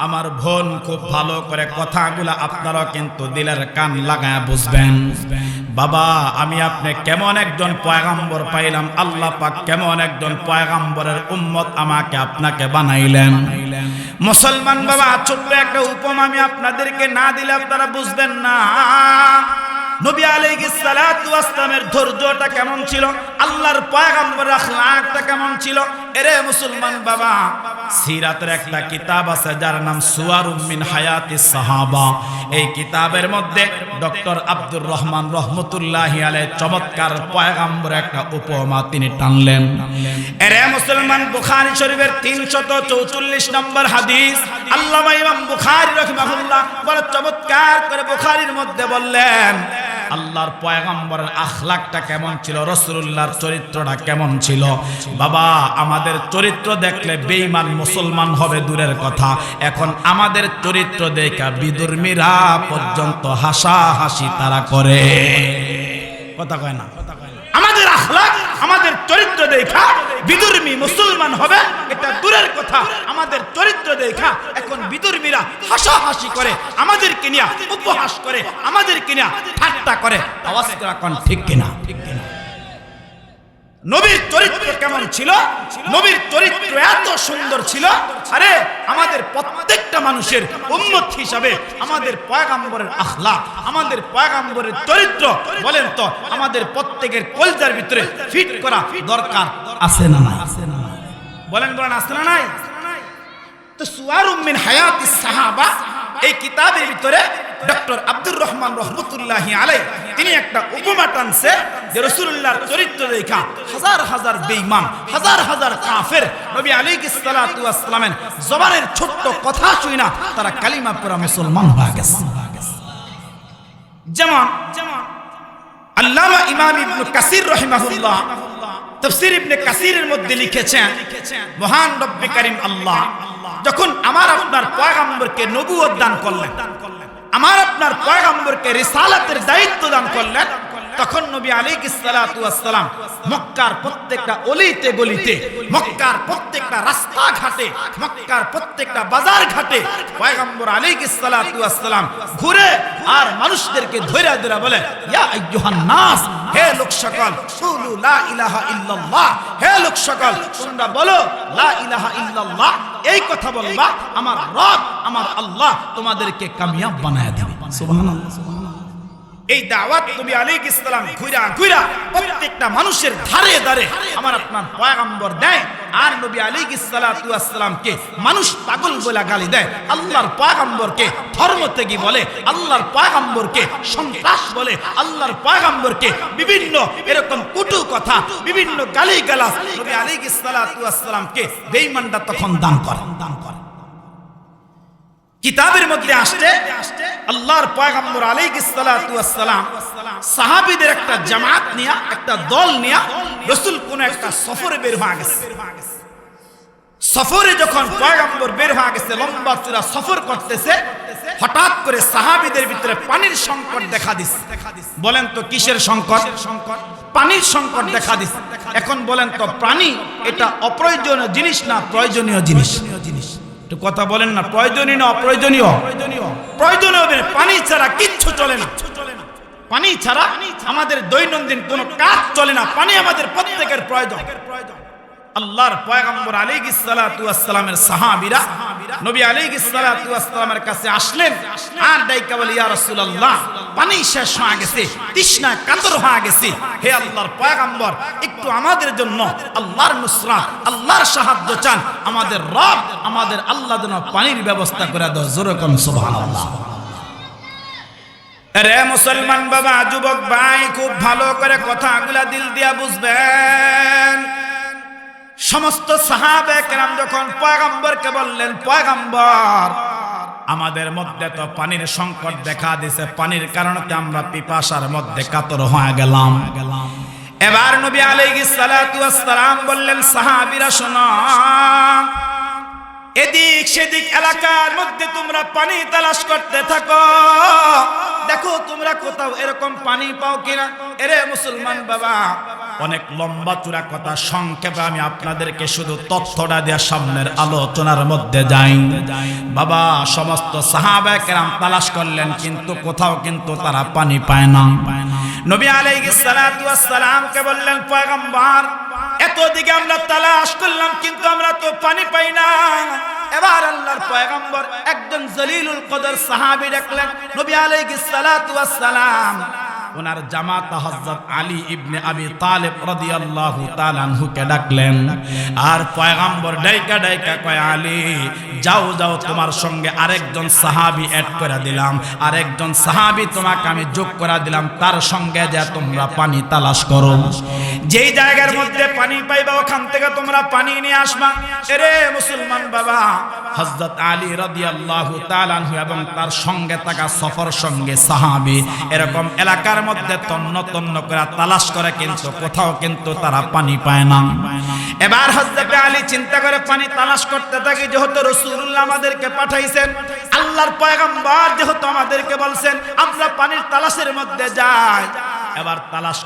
আমার বোন, খুব ভালো করে কথাগুলা আপনারা কিন্তু দিলের কান লাগায় বুঝবেন। বাবা, আমি আপনি কেমন একজন পয়গম্বর পাইলাম, আল্লাহ পাক কেমন একজন পয়গম্বরের উম্মত আমাকে আপনাকে বানাইলেন। মুসলমান বাবা, ছোট্ট একটা উপমা আমি আপনাদেরকে না দিলে আপনারা বুঝবেন না। নবী আলাইহিস সালাতু ওয়াস সালামের ধৈর্যটা কেমন ছিল, আল্লাহর পয়গম্বরের আখলাকটা কেমন ছিল। এরে মুসলমান বাবা, সিরাতের একটা কিতাব আছে যার নাম সুওয়ারুম মিন হায়াতিস সাহাবা। এই কিতাবের মধ্যে ডক্টর আব্দুর রহমান রহমতুল্লাহি আলাইহি চমৎকার পয়গম্বরের একটা উপমা তিনি টানলেন। এরে মুসলমান, বুখারী শরীফের 344 নম্বর হাদিস, আল্লামা ইমাম বুখারী রাহিমাহুল্লাহ বড় চমৎকার করে বুখারীর মধ্যে বললেন, আল্লাহর পয়গম্বরের আখলাকটা কেমন ছিল, রাসূলুল্লাহর চরিত্রটা কেমন ছিল। বাবা, আমাদের চরিত্র দেখলে বেঈমান মুসলমান হবে দূরের কথা, এখন আমাদের চরিত্র দেখা বিদুর্মীরা পর্যন্ত হাসাহাসি তারা করে। কথা কয় না? আমাদের আখলাক, আমাদের চরিত্র দেখা বিদুর্মী মুসলমান হবে এটা দূরের কথা, আমাদের চরিত্র দেখা এখন বিদুর্মীরা হাসাহাসি করে, আমাদেরকে নিয়ে উপহাস করে, আমাদেরকে নিয়ে ঠাট্টা করে। আওয়াজ করে কোন ঠিক কিনা? ঠিক কিনা? নবীর চরিত্র কেমন ছিল? নবীর চরিত্র এত সুন্দর ছিল, আরে আমাদের প্রত্যেকটা মানুষের উম্মত হিসাবে আমাদের পয়গম্বরের আখলাক, আমাদের পয়গম্বরের চরিত্র বলেন তো আমাদের প্রত্যেকের কলজার ভিতরে ফিট করা দরকার আছে না নাই? বলেন বলেন, আছে না নাই? তো সুওয়ারুম মিন হায়াতিস সাহাবা এই কিতাবের ভিতরে ডক্টর আব্দুর রহমান রহমতুল্লাহি আলাইহি তিনি একটা উপমা টানছে যে রাসূলুল্লাহর চরিত্র দেখা হাজার হাজার বেঈমান, হাজার হাজার কাফের নবী আলাইহিস সালাতু ওয়াস সালামের জবানের ছোট্ট কথা শুনা তারা কালিমা পড়া মুসলমান হয়ে গেছে। যেমন আল্লামা ইমাম ইবনে কাসির রাহিমাহুল্লাহ তাফসীর ইবনে কাসিরের মধ্যে লিখেছেন, মহান রব্বে কারীম আল্লাহ যখন আমার আপনার পয়গম্বরকে নবুয়ত দান করলেন, আমার আপনার পয়গম্বরকে রিসালাতের দায়িত্ব দান করলেন, তখন নবী আলাইহিস সালাতু ওয়াস সালাম মক্কার প্রত্যেকটা অলিতে গলিতে, মক্কার প্রত্যেকটা রাস্তাঘাটে, মক্কার প্রত্যেকটা বাজার ঘাটে পয়গম্বর আলাইহিস সালাতু ওয়াস সালাম ঘুরে আর মানুষদেরকে ধরে ধরে বলে, ইয়া আইয়ুহান নাস, হে লোক সকল, কুলু লা ইলাহা ইল্লাল্লাহ, হে লোক সকল তোমরা বলো লা ইলাহা ইল্লাল্লাহ। এই কথা বলবা, আমার রব আমার আল্লাহ তোমাদেরকে কামিয়াব বানায় দিবে। সুবহানাল্লাহ। এই দাওয়াত নবী আলাইহিস সালাম ঘুরা ঘুরা প্রত্যেকটা মানুষের ধারে ধারে আমার আপনার পয়গম্বর দেয়। আর নবী আলাইহিস সালাতু ওয়াস সালামকে মানুষ পাগল বলে গালি দেয়, আল্লাহর পয়গম্বরকে ধর্মত্যাগী বলে, আল্লাহর পয়গম্বরকে সন্ত্রাস বলে, আল্লাহর পয়গম্বরকে বিভিন্ন এরকম কটু কথা, বিভিন্ন গালিগালাজ নবী আলাইহিস সালাতু ওয়াস সালামকে বেঈমানরা তখন দান করে। কিতাবের মধ্যে আসছে আল্লাহর পয়গম্বর আলাইহিস সালাতু ওয়াস সালাম সাহাবীদের একটা জামাত নিয়া, একটা দল নিয়া রাসূল কোন একটা সফরে বের হয়ে গেছে। সফরে যখন পয়গম্বর বের হয়ে গেছে, লম্বা চূড়া সফর করতেছে, হঠাৎ করে সাহাবীদের ভিতরে পানির সংকট দেখা দিছে। বলেন তো কিসের সংকট? পানির সংকট দেখা দিছে। এখন বলেন তো পানি এটা অপ্রয়োজনীয় জিনিস না প্রয়োজনীয় জিনিস? একটু কথা বলেন না, প্রয়োজনীয় না অপ্রয়োজনীয়? প্রয়োজনীয়। পানি ছাড়া কিচ্ছু চলে না। পানি ছাড়া আমাদের দৈনন্দিন কোনো কাজ চলে না। পানি আমাদের প্রত্যেকের প্রয়োজন। আল্লাহর পয়গম্বর আলাইহিস সালাতু ওয়াস সালামের সাহাবীরা নবী আলাইহিস সালাতু ওয়াস সালামের কাছে আসলেন আর ডাইকা বলে, ইয়া রাসূলুল্লাহ, পানি শেষ হয়ে গেছে, তৃষ্ণা কাতর হয়ে গেছে, হে আল্লাহর পয়গম্বর একটু আমাদের জন্য আল্লাহর নুসরাত, আল্লাহর সাহায্য চান, আমাদের রব আমাদের আল্লাহ যেন পানির ব্যবস্থা করে দাও। জোরে কোন সুবহানাল্লাহ। রে মুসলমান বাবা, যুবক ভাই, খুব ভালো করে কথাগুলা দিল দিয়া বুঝবেন। সমস্ত সাহাবে কেরাম যখন পয়গম্বরকে বললেন, পয়গম্বর আমাদের মধ্যে তো পানির সংকট দেখা দিছে, পানির কারণে আমরা পিপাসার মধ্যে কাতর হয়ে গেলাম। এবার নবী আলাইহিস সালাতু ওয়াস সালাম বললেন, সাহাবীরা শোনো, এদিক সেদিক এলাকার মধ্যে তোমরা পানি তালাশ করতে থাকো, দেখো তোমরা কোথাও এরকম পানি পাও কিনা। এরে মুসলমান বাবা, অনেক লম্বা চূড়া কথা, সংক্ষেপে আমি আপনাদেরকে শুধু তথ্যটা দিয়ে সামনের আলোচনার মধ্যে যাই। বাবা, সমস্ত সাহাবায়ে কেরাম তালাশ করলেন, কিন্তু কোথাও কিন্তু তারা পানি পায় না। নবী আলাইহিস সালাতু ওয়াস সালামকে বললেন, পয়গম্বর এতদিকে আমরা তালাশ করলাম কিন্তু আমরা তো পানি পাই না। এবার আল্লাহর পয়গম্বর একজন জলিলুল কদর সাহাবী দেখলেন, নবী আলাইহিস সালাতু ওয়াস সালাম ওনার জামাতা হযরত আলী ইবনে আবি তালিব রাদিয়াল্লাহু তাআলা আনহুকে ডাকলেন। আর পয়গম্বর ডাইকা ডাইকা কয়, আলী যাও যাও, তোমার সঙ্গে আরেকজন সাহাবী এড করে দিলাম, আরেকজন সাহাবী তোমাকে আমি যোগ করে দিলাম, তার সঙ্গে যা তোমরা পানি তালাশ করো। যেই জায়গার মধ্যে পানি পাইবা ওখান থেকে তোমরা পানি নিয়ে আসবা। এরে মুসলমান বাবা, হযরত আলী রাদিয়াল্লাহু তাআলা আনহু এবং তার সঙ্গে থাকা সফর সঙ্গে সাহাবী এরকম এলাকার মধ্যে তন্ন তন্ন করে তালাশ করে, কিন্তু কোথাও কিন্তু তারা পানি পায় না। এবার হযরত আলী চিন্তা করে পানি তালাশ করতে থাকে, যেহেতু রাসূলুল্লাহ আমাদেরকে পাঠাইছেন, আল্লাহর পয়গম্বর যেহেতু আমাদেরকে বলছেন আমরা পানির তালাশের মধ্যে যাই। এবার তালাশ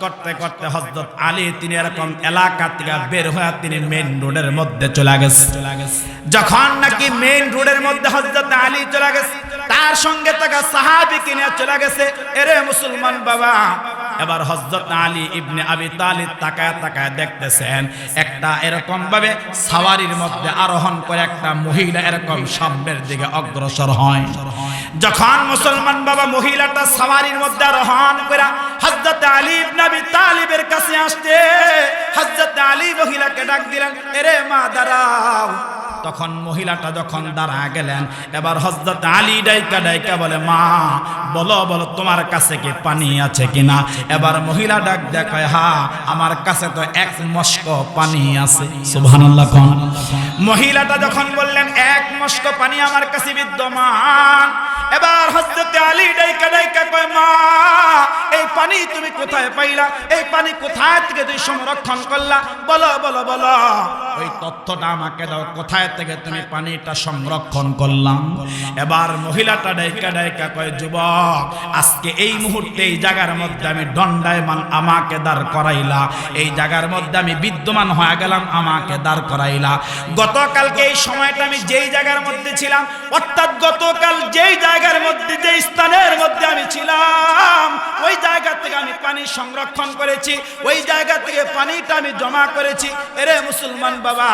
করতে করতে হযরত আলী তিনি এরকম এলাকা থেকে বের হয়ে তিনি মেইন রোডের মধ্যে চলে গেছে। যখন নাকি মেইন রোডের মধ্যে হযরত আলী চলে গেছে, তার সঙ্গে থাকা সাহাবীকে নিয়ে চলে গেছে। এরে মুসলমান বাবা, এবার হযরত আলী ইবনে আবি তালিব তাকায় তাকায় দেখতেছেন একটা এরকম ভাবে সাওয়ারির মধ্যে আরোহণ করে একটা মহিলা এরকম সামনের দিকে অগ্রসর হয়। যখন মুসলমান বাবা মহিলাটা সাওয়ারির মধ্যে আরোহণ করে হযরত আলী ইবনে আবি তালিবের কাছে আসছে, হযরত আলী মহিলাকে ডাক দিলেন, এরে মা দাঁড়াও। তখন মহিলাটা যখন দাঁড়া গেলেন, এবার হযরত আলী ডাইকা ডাইকা বলে, মা বলো বলো তোমার কাছে কি পানি আছে কিনা। এবার মহিলা ডাক দেখায়, হ্যাঁ আমার কাছে তো এক মস্ক পানি আছে। সুবহানাল্লাহ। মহিলাটা যখন বললেন এক মস্ক পানি আমার কাছে বিদ্যমান, এবার হযরত আলী ডাইকা ডাইকা কয়, মা এই পানি তুমি কোথায় পাইলা, এই পানি কোথায় থেকে তুমি সংরক্ষণ করলা, বলো বলো বলো। ওই তথ্যটা আমাকে দাও, কোথায় থেকে তুমি পানিটা সংরক্ষণ করলাম? এবার মহিলাটা ডাইকা ডাইকা কয়, যুবক, আজকে এই মুহূর্তে এই জায়গার মধ্যে আমি দণ্ডায়মান, আমাকে দাঁড় করাইলা। এই জায়গার মধ্যে আমি বিদ্যমান হয়ে গেলাম, আমাকে দাঁড় করাইলা। গতকালকে এই সময়টা আমি যেই জায়গার মধ্যে ছিলাম, অর্থাৎ গতকাল যেই জায়গার মধ্যে, যেই স্থানের মধ্যে আমি ছিলাম, ওই জায়গা থেকে আমি পানি সংরক্ষণ করেছি, ওই জায়গা থেকে পানিটা আমি জমা করেছি। এরে মুসলমান বাবা,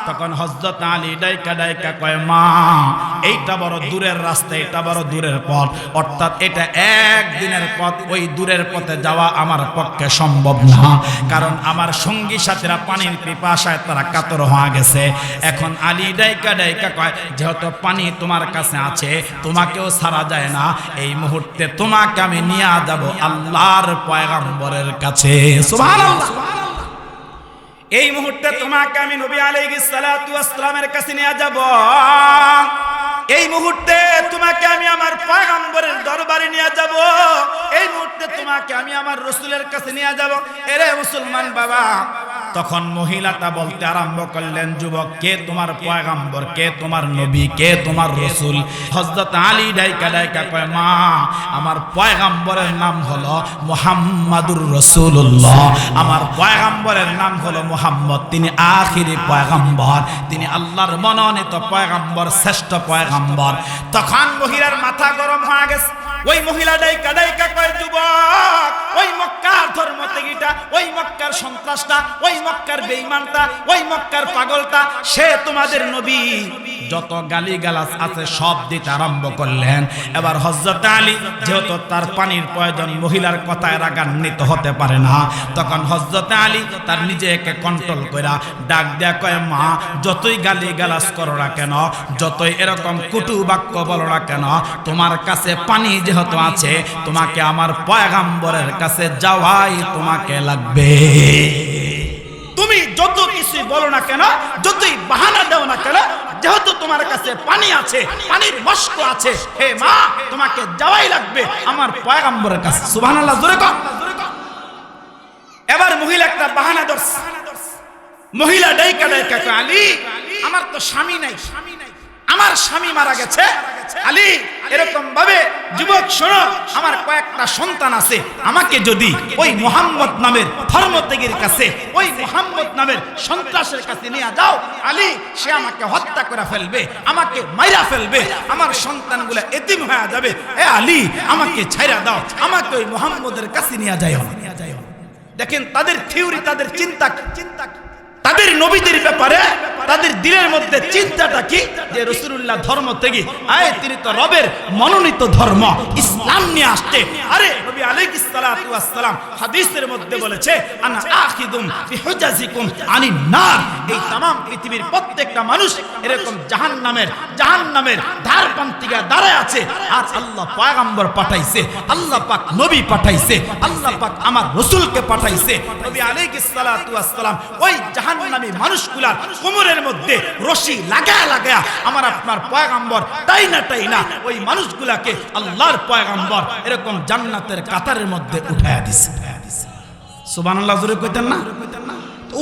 তখন হযরত আলী ডাইকা ডাইকা কয়, মা, এইটা বড় দূরের রাস্তা, এটা বড় দূরের পথ, অর্থাৎ এটা একদিনের পথ, ওই দূরের পথে যাওয়া আমার পক্ষে সম্ভব না, কারণ আমার সঙ্গী সাথীরা পানির পিপাসায় তারা কাতর হয়ে গেছে। এখন আলী ডাইকা ডাইকা কয়, যেহেতু পানি তোমার কাছে আছে, তোমাকেও ছাড়া যায় না, এই মুহূর্তে তোমাকে আমি নিয়ে যাব আল্লাহর পয়গম্বরের কাছে। সুবহানাল্লাহ। এই মুহূর্তে তোমাকে আমি নবী আলাইহিস সালাতু ওয়াস সালামের কাছে নিয়ে যাব। এই মুহূর্তে তোমাকে আমি আমার পয়গম্বরের দরবারে নিয়ে যাব। এই মুহূর্তে তোমাকে আমি আমার রাসূলের কাছে নিয়ে যাব। এরে মুসলমান বাবা, তখন মহিলাটা বলতে আরম্ভ করলেন, যুবক, কে তোমার পয়গম্বর, কে তোমার নবী, কে তোমার রাসূল? হযরত আলী ডাইকা ডাইকা কয়, মা, আমার পয়গম্বরের নাম হলো মুহাম্মাদুর রাসূলুল্লাহ, আমার পয়গম্বরের নাম হলো মুহাম্মদ, তিনি আখিরি পয়গম্বর, তিনি আল্লাহর মনোনীত পয়গম্বর, শ্রেষ্ঠ পয়গম্বর। তখন মহিলার মাথা গরম হয়ে গেছে। ওই মহিলা ডাইকা ডাইকা কয়, যুবক, ওই মক্কার ধর্মত্যাগীটা, ওই মক্কার সন্ত্রাসটা, ওই মক্কার বেঈমানটা, ওই মক্কার পাগলটা, সে তোমাদের নবী। যত গালিগালাজ আছে সব দিতে আরম্ভ করলেন। এবার হযরত আলী যেহেতু তার পানির প্রয়োজন, মহিলার কথায় রাগান্বিত হতে পারে না, তখন হযরত আলী তার নিজেকে কন্ট্রোল কইরা ডাক দেয়া কয়, মা, যতই গালিগালাজ করো না কেন, যতই এরকম কটু বাক্য বলো না কেন, তোমার কাছে পানি যেহেতু আছে, তোমাকে আমার পয়গম্বরের কাছে যাওয়াই তোমাকে লাগবে। তুমি যত কিছু বলো না কেন, যতই বাহানা দাও না কেন, যেহেতু তোমার কাছে পানি আছে, পানির মস্ক আছে, হে মা, তোমাকে যাওয়াই লাগবে আমার পয়গম্বরের কাছে। সুবহানাল্লাহ, জোরে কর। এবার মহিলা একটা বাহানা ধরছে। মহিলা ডাইকা ডাইকা কয়, আলী, আমার তো স্বামী নাই, আমার স্বামী মারা গেছে। আলী, এরকম ভাবে, যুবক শোনো, আমার কয়েকটা সন্তান আছে, আমাকে যদি ওই মুহাম্মদ নামের ধর্মত্যাগীর কাছে, ওই মুহাম্মদ নামের সন্ত্রাসের কাছে নিয়ে যাও, আলী, সে আমাকে হত্যা করে ফেলবে, আমাকে মাইরা ফেলবে, আমার সন্তানগুলো এতিম হয়ে যাবে। এ আলী, আমাকে ছাইরা দাও, আমাকে ওই মুহাম্মদের কাছে নিয়ে যাও। দেখেন তাদের থিওরি, তাদের চিন্তা, তাদের নবীদের ব্যাপারে তাদের দিলের মধ্যে চিন্তাটা কি, যে রাসূলুল্লাহ ধর্মত্যাগী, তিনি তো রবের মনোনীত ধর্ম ইসলাম নিয়ে আসছে। আরে নবী আলাইহিস সালাতু ওয়াস সালাম হাদিসের মধ্যে বলেছে, আনা আখিদুম বিহুজাজিকুম আনিন নার। এই तमाम পৃথিবীর প্রত্যেকটা মানুষ এরকম জাহান্নামের ধারপ্রান্তিকা দাঁড়ায় আছে, আর আল্লাহ পয়গম্বর পাঠাইছে, আল্লাহ পাক নবী পাঠাইছে, আল্লাহ পাক আমার রাসূলকে পাঠাইছে। নবী আলাইহিস সালাতু ওয়াস সালাম ওই জাহান্নামী মানুষগুলার কোমরের মধ্যে রশি লাগায়া লাগায়া আমার আপনার পয়গম্বর তাই না ওই মানুষগুলাকে আল্লাহর পয়গম্বর এরকম জান্নাতের কাতারের মধ্যে উঠায়া দিছে। সুবহানাল্লাহ, জোরে কইতেন না?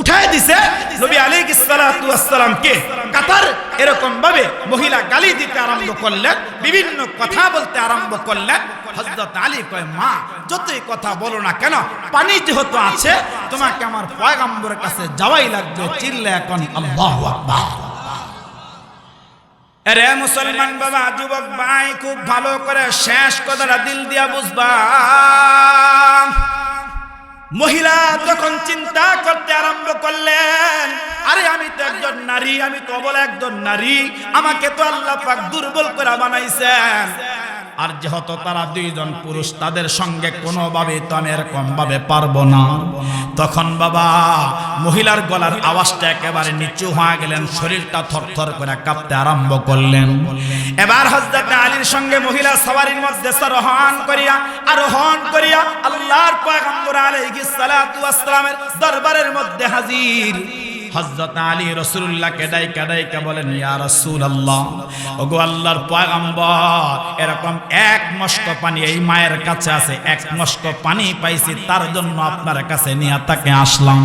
উঠায় দিছে নবী আলাইহিস সালাতু ওয়াস সালামকে কাতার। এরকম ভাবে মহিলা গালি দিতে আরম্ভ করলেন, বিভিন্ন কথা বলতে আরম্ভ করলেন। হযরত আলী কয়, মা, যতই কথা বলো না কেন, পানি যেহেতু আছে, তোমাকে আমার পয়গম্বরের কাছে যাওয়াই লাগবে। চিল্লা এখন আল্লাহু আকবার। আরে মুসলমান বাবা, যুবক ভাই, খুব ভালো করে শেষ কথাটা দিল দিয়া বুঝবা। মহিলা যখন চিন্তা করতে আরম্ভ করলেন, আরে আমি তো একজন নারী, আমি তো অবলা একজন নারী, আমাকে তো আল্লাহ পাক দুর্বল করে বানাইছেন, আর যেহেতু তারা দুইজন পুরুষ, তাদের সঙ্গে কোনোভাবে তো আমি এরকম ভাবে পারবো না। তখন বাবা মহিলার গলার আওয়াজটা একেবারে নিচু হয়ে গেলেন, শরীরটা থরথর করে কাঁপতে আরম্ভ করলেন। এবার হযরত আলীর সঙ্গে মহিলা সওয়ারির মধ্যে আরোহণ করিয়া আল্লাহর পয়গম্বর আলাইহিস সালাতু ওয়াস সালামের দরবারের মধ্যে হাজির। হযরত আলী রাসূলুল্লাহকে ডাইকা বলেন, ইয়া রাসূলুল্লাহ, ওগো আল্লাহর পয়গম্বর, এরকম এক মশক পানি এই মায়ের কাছে আছে, এক মশক পানি পাইছি, তার জন্য আপনার কাছে নিয়ে তাকে আসলাম।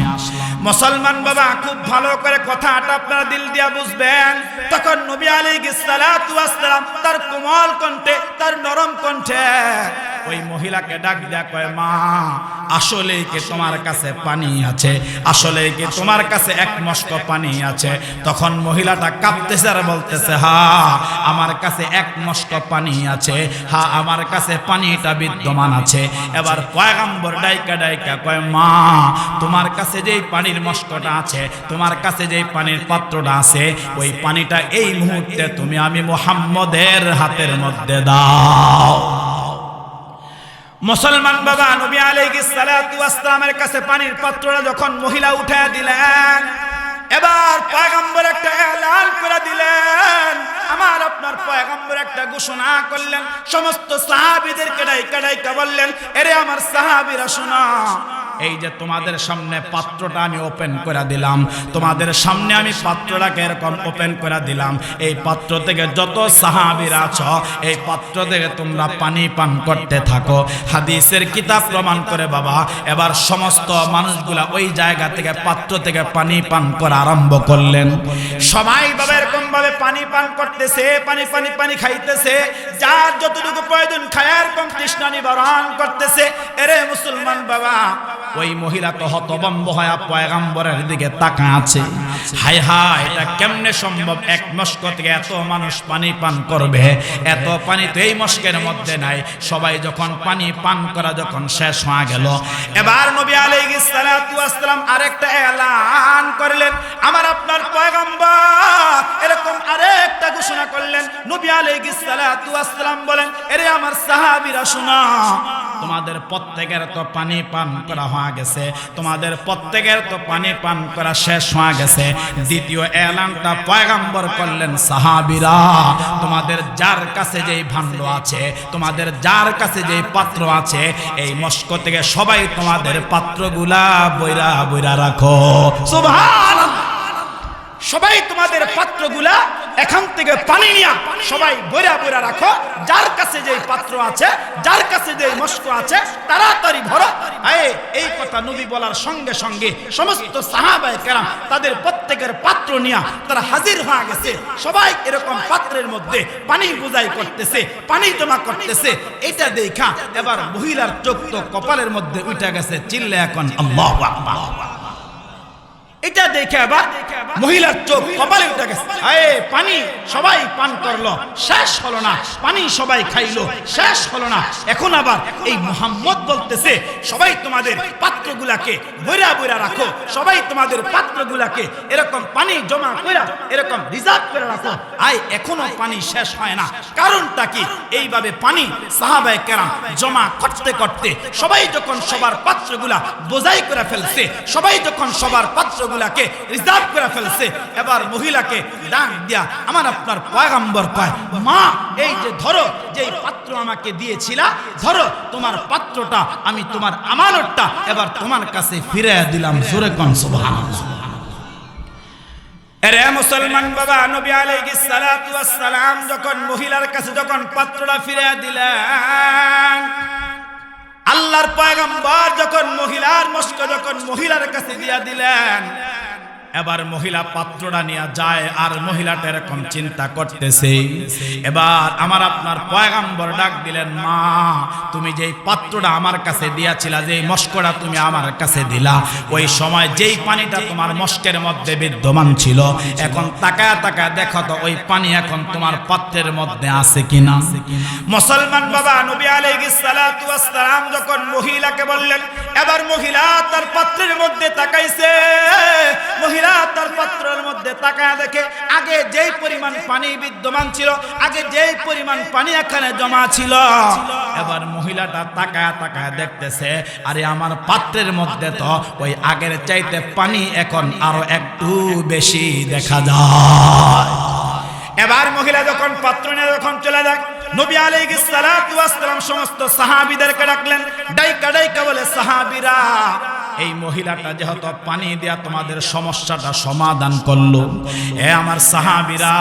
মুসলমান বাবা, খুব ভালো করে কথাটা আপনারা দিল দিয়া বুঝবেন। তখন নবী আলাইহিস সালাতু ওয়াস সালাম তার কোমল কণ্ঠে, তার নরম কণ্ঠে ওই মহিলাকে ডাক দেয়া কয়, মা, আসলে কি তোমার কাছে পানি আছে? আসলে কি তোমার কাছে এক মশক পানি আছে? তখন মহিলাটা কাঁপতেছে আর বলতেছে, হ্যাঁ আমার কাছে এক মশক পানি আছে, হ্যাঁ আমার কাছে পানিটা বিদ্যমান আছে। এবার পয়গম্বর ডাইকা কয়, মা, তোমার কাছে যেই পানির মশকটা আছে, তোমার কাছে যেই পানির পাত্রটা আছে, ওই পানিটা এই মুহূর্তে তুমি আমি মুহাম্মদের হাতের মধ্যে দাও। মুসলমান বাবা, নবী আলাইহিস সালাতু ওয়াস সালামের কাছে পানির পাত্রটা যখন মহিলা উঠায় দিলেন, এবার পয়গম্বর একটা এলান করে দিলেন, আমার আপনার পয়গম্বর একটা ঘোষণা করলেন, সমস্ত সাহাবীদেরকে ডাইকা বললেন, এরে আমার সাহাবীরা শোনো, এই যে তোমাদের সামনে পাত্রটা আমি ওপেন করে দিলাম, তোমাদের সামনে আমি পাত্রটাকে এরকম ওপেন করে দিলাম, এই পাত্র থেকে যত সাহাবীরা আছো, এই পাত্র থেকে তোমরা পানি পান করতে থাকো। হাদিসের কিতাব প্রমাণ করে বাবা, এবার সমস্ত মানুষগুলা ওই জায়গা থেকে, পাত্র থেকে পানি পান করা আরম্ভ করলেন। সবাই বাবা এরকম ভাবে পানি পান করতেছে, পানি খাইতেছে, যার যতটুকু প্রয়োজন খায়, এরকম তৃষ্ণা নিবারণ করতেছে। এরে মুসলমান বাবা, ওই মহিলা তো হতভম্ব হয়ে পয়গম্বরের দিকে তাকায় আছে, হায় হায়, এটা কেমনে সম্ভব? এক মশক থেকে এত মানুষ পানি পান করবে? এত পানি তো এই মশকের মধ্যে নাই। সবাই যখন পানি পান করা যখন শেষ হয়ে গেল, এবার নবী আলাইহিস সালাতু ওয়াস সালাম আরেকটা এলান করলেন, আমার আপনার পয়গম্বর এরকম আরেকটা ঘোষণা করলেন। নবী আলাইহিস সালাতু ওয়াস সালাম বলেন, এরে আমার সাহাবীরা শোনো, তোমাদের প্রত্যেকের তো পানি পান করা হয়ে গেছে, তোমাদের প্রত্যেকের তো পানি পান করা শেষ হয়ে গেছে। দ্বিতীয় এলানটা পয়গম্বর করলেন, সাহাবীরা, তোমাদের যার কাছে যেই ভাণ্ড আছে, তোমাদের যার কাছে যেই পাত্র আছে, এই মশক থেকে সবাই তোমাদের পাত্রগুলা বইরা রাখো। সুবহানাল্লাহ। সবাই তোমাদের পাত্রগুলা এখান থেকে পানি নিয়া সবাই বইরা রাখো, যার কাছে যেই পাত্র আছে, যার কাছে যেই মশক আছে, তাড়াতাড়ি ভরো। এই কথা নবী বলার সঙ্গে সঙ্গে সমস্ত সাহাবায়ে কেরাম তাদের প্রত্যেকের পাত্র নিয়া তারা হাজির হয়ে গেছে। সবাই এরকম পাত্রের মধ্যে পানি বোঝাই করতেছে, পানি জমা করতেছে। এটা দেখা এবার মহিলার চোখ তো কপালের মধ্যে উঠে গেছে, চিল্লা এখন আল্লাহু আকবার। এটা দেখে আবার মহিলার চোখ কপালে উঠে গেছে। পানি সবাই পান করলো, শেষ হলো না। পানি সবাই খাইলো, শেষ হলো না। এখন আবার এই মুহাম্মদ বলতেছে, সবাই তোমাদের পাত্রগুলাকে বইরা রাখো, সবাই তোমাদের পাত্রগুলাকে এরকম পানি জমা করে এরকম রিজার্ভ করে রাখো। এখনো পানি শেষ হয় না। কারণটা কি? এইভাবে পানি সাহাবায়ে কেরাম জমা করতে করতে সবাই যখন সবার পাত্রগুলা বোঝাই করে ফেলছে, সবাই যখন সবার পাত্রগুলাকে রিজার্ভ করে ফেলছে, এবার মহিলাকে ডাক দিয়া আমার আপনার পয়গম্বর কয়, মা, এই যে ধরো, যেই পাত্র আমাকে দিয়েছিলা, ধরো তোমার পাত্রটা, আমি তোমার আমানতটা এবার তোমার কাছে ফিরে দিলাম। জোরে কোন সুবহানাল্লাহ। এরে মুসলমান বাবা, নবী আলাইহিস সালাতু ওয়াস সালাম যখন মহিলার কাছে যখন পাত্রটা ফিরে দিলেন, আল্লাহর পয়গম্বর যখন মহিলার মশক যখন মহিলার কাছে দিয়া দিলেন, এবার মহিলা পাত্রটা নিয়ে যায় আর মহিলাটা এরকম চিন্তা করতেছে। এবার আমার আপনার পয়গম্বর ডাক দিলেন, মা, তুমি যেই পাত্রটা আমার কাছে দিয়াছিলা, যেই মশকটা তুমি আমার কাছে দিলা, ওই সময় যেই পানিটা তোমার মশকের মধ্যে বিদ্যমান ছিল, এখন তাকায় দেখো তো ওই পানি এখন তোমার পাত্রের মধ্যে আছে কিনা। মুসলমান বাবা, নবী আলাইহিস সালাতু ওয়াস সালাম যখন মহিলাকে বললেন, এবার মহিলা তার পাত্রের মধ্যে তাকাইছে। মহিলা তার পাত্রের মধ্যে তাকায় দেখে আগে যেই পরিমাণ পানি বিদ্যমান ছিল, আগে যেই পরিমাণ পানি এখানে জমা ছিল, এবার মহিলাটা তাকায় দেখতেছে, আরে আমার পাত্রের মধ্যে তো ওই আগের চাইতে পানি এখন আরো একটু বেশি দেখা যায়। এবার মহিলা যখন পাত্র নিয়ে যখন চলে যায়, নবী আলাইহিস সালাতু ওয়াস সালাম সমস্ত সাহাবীদেরকে ডাকলেন, ডাইকা বলে, সাহাবীরা এই মহিলাটা যেহেতু পানি দেয়া তোমাদের সমস্যাটা সমাধান করলো, এ আমার সাহাবীরা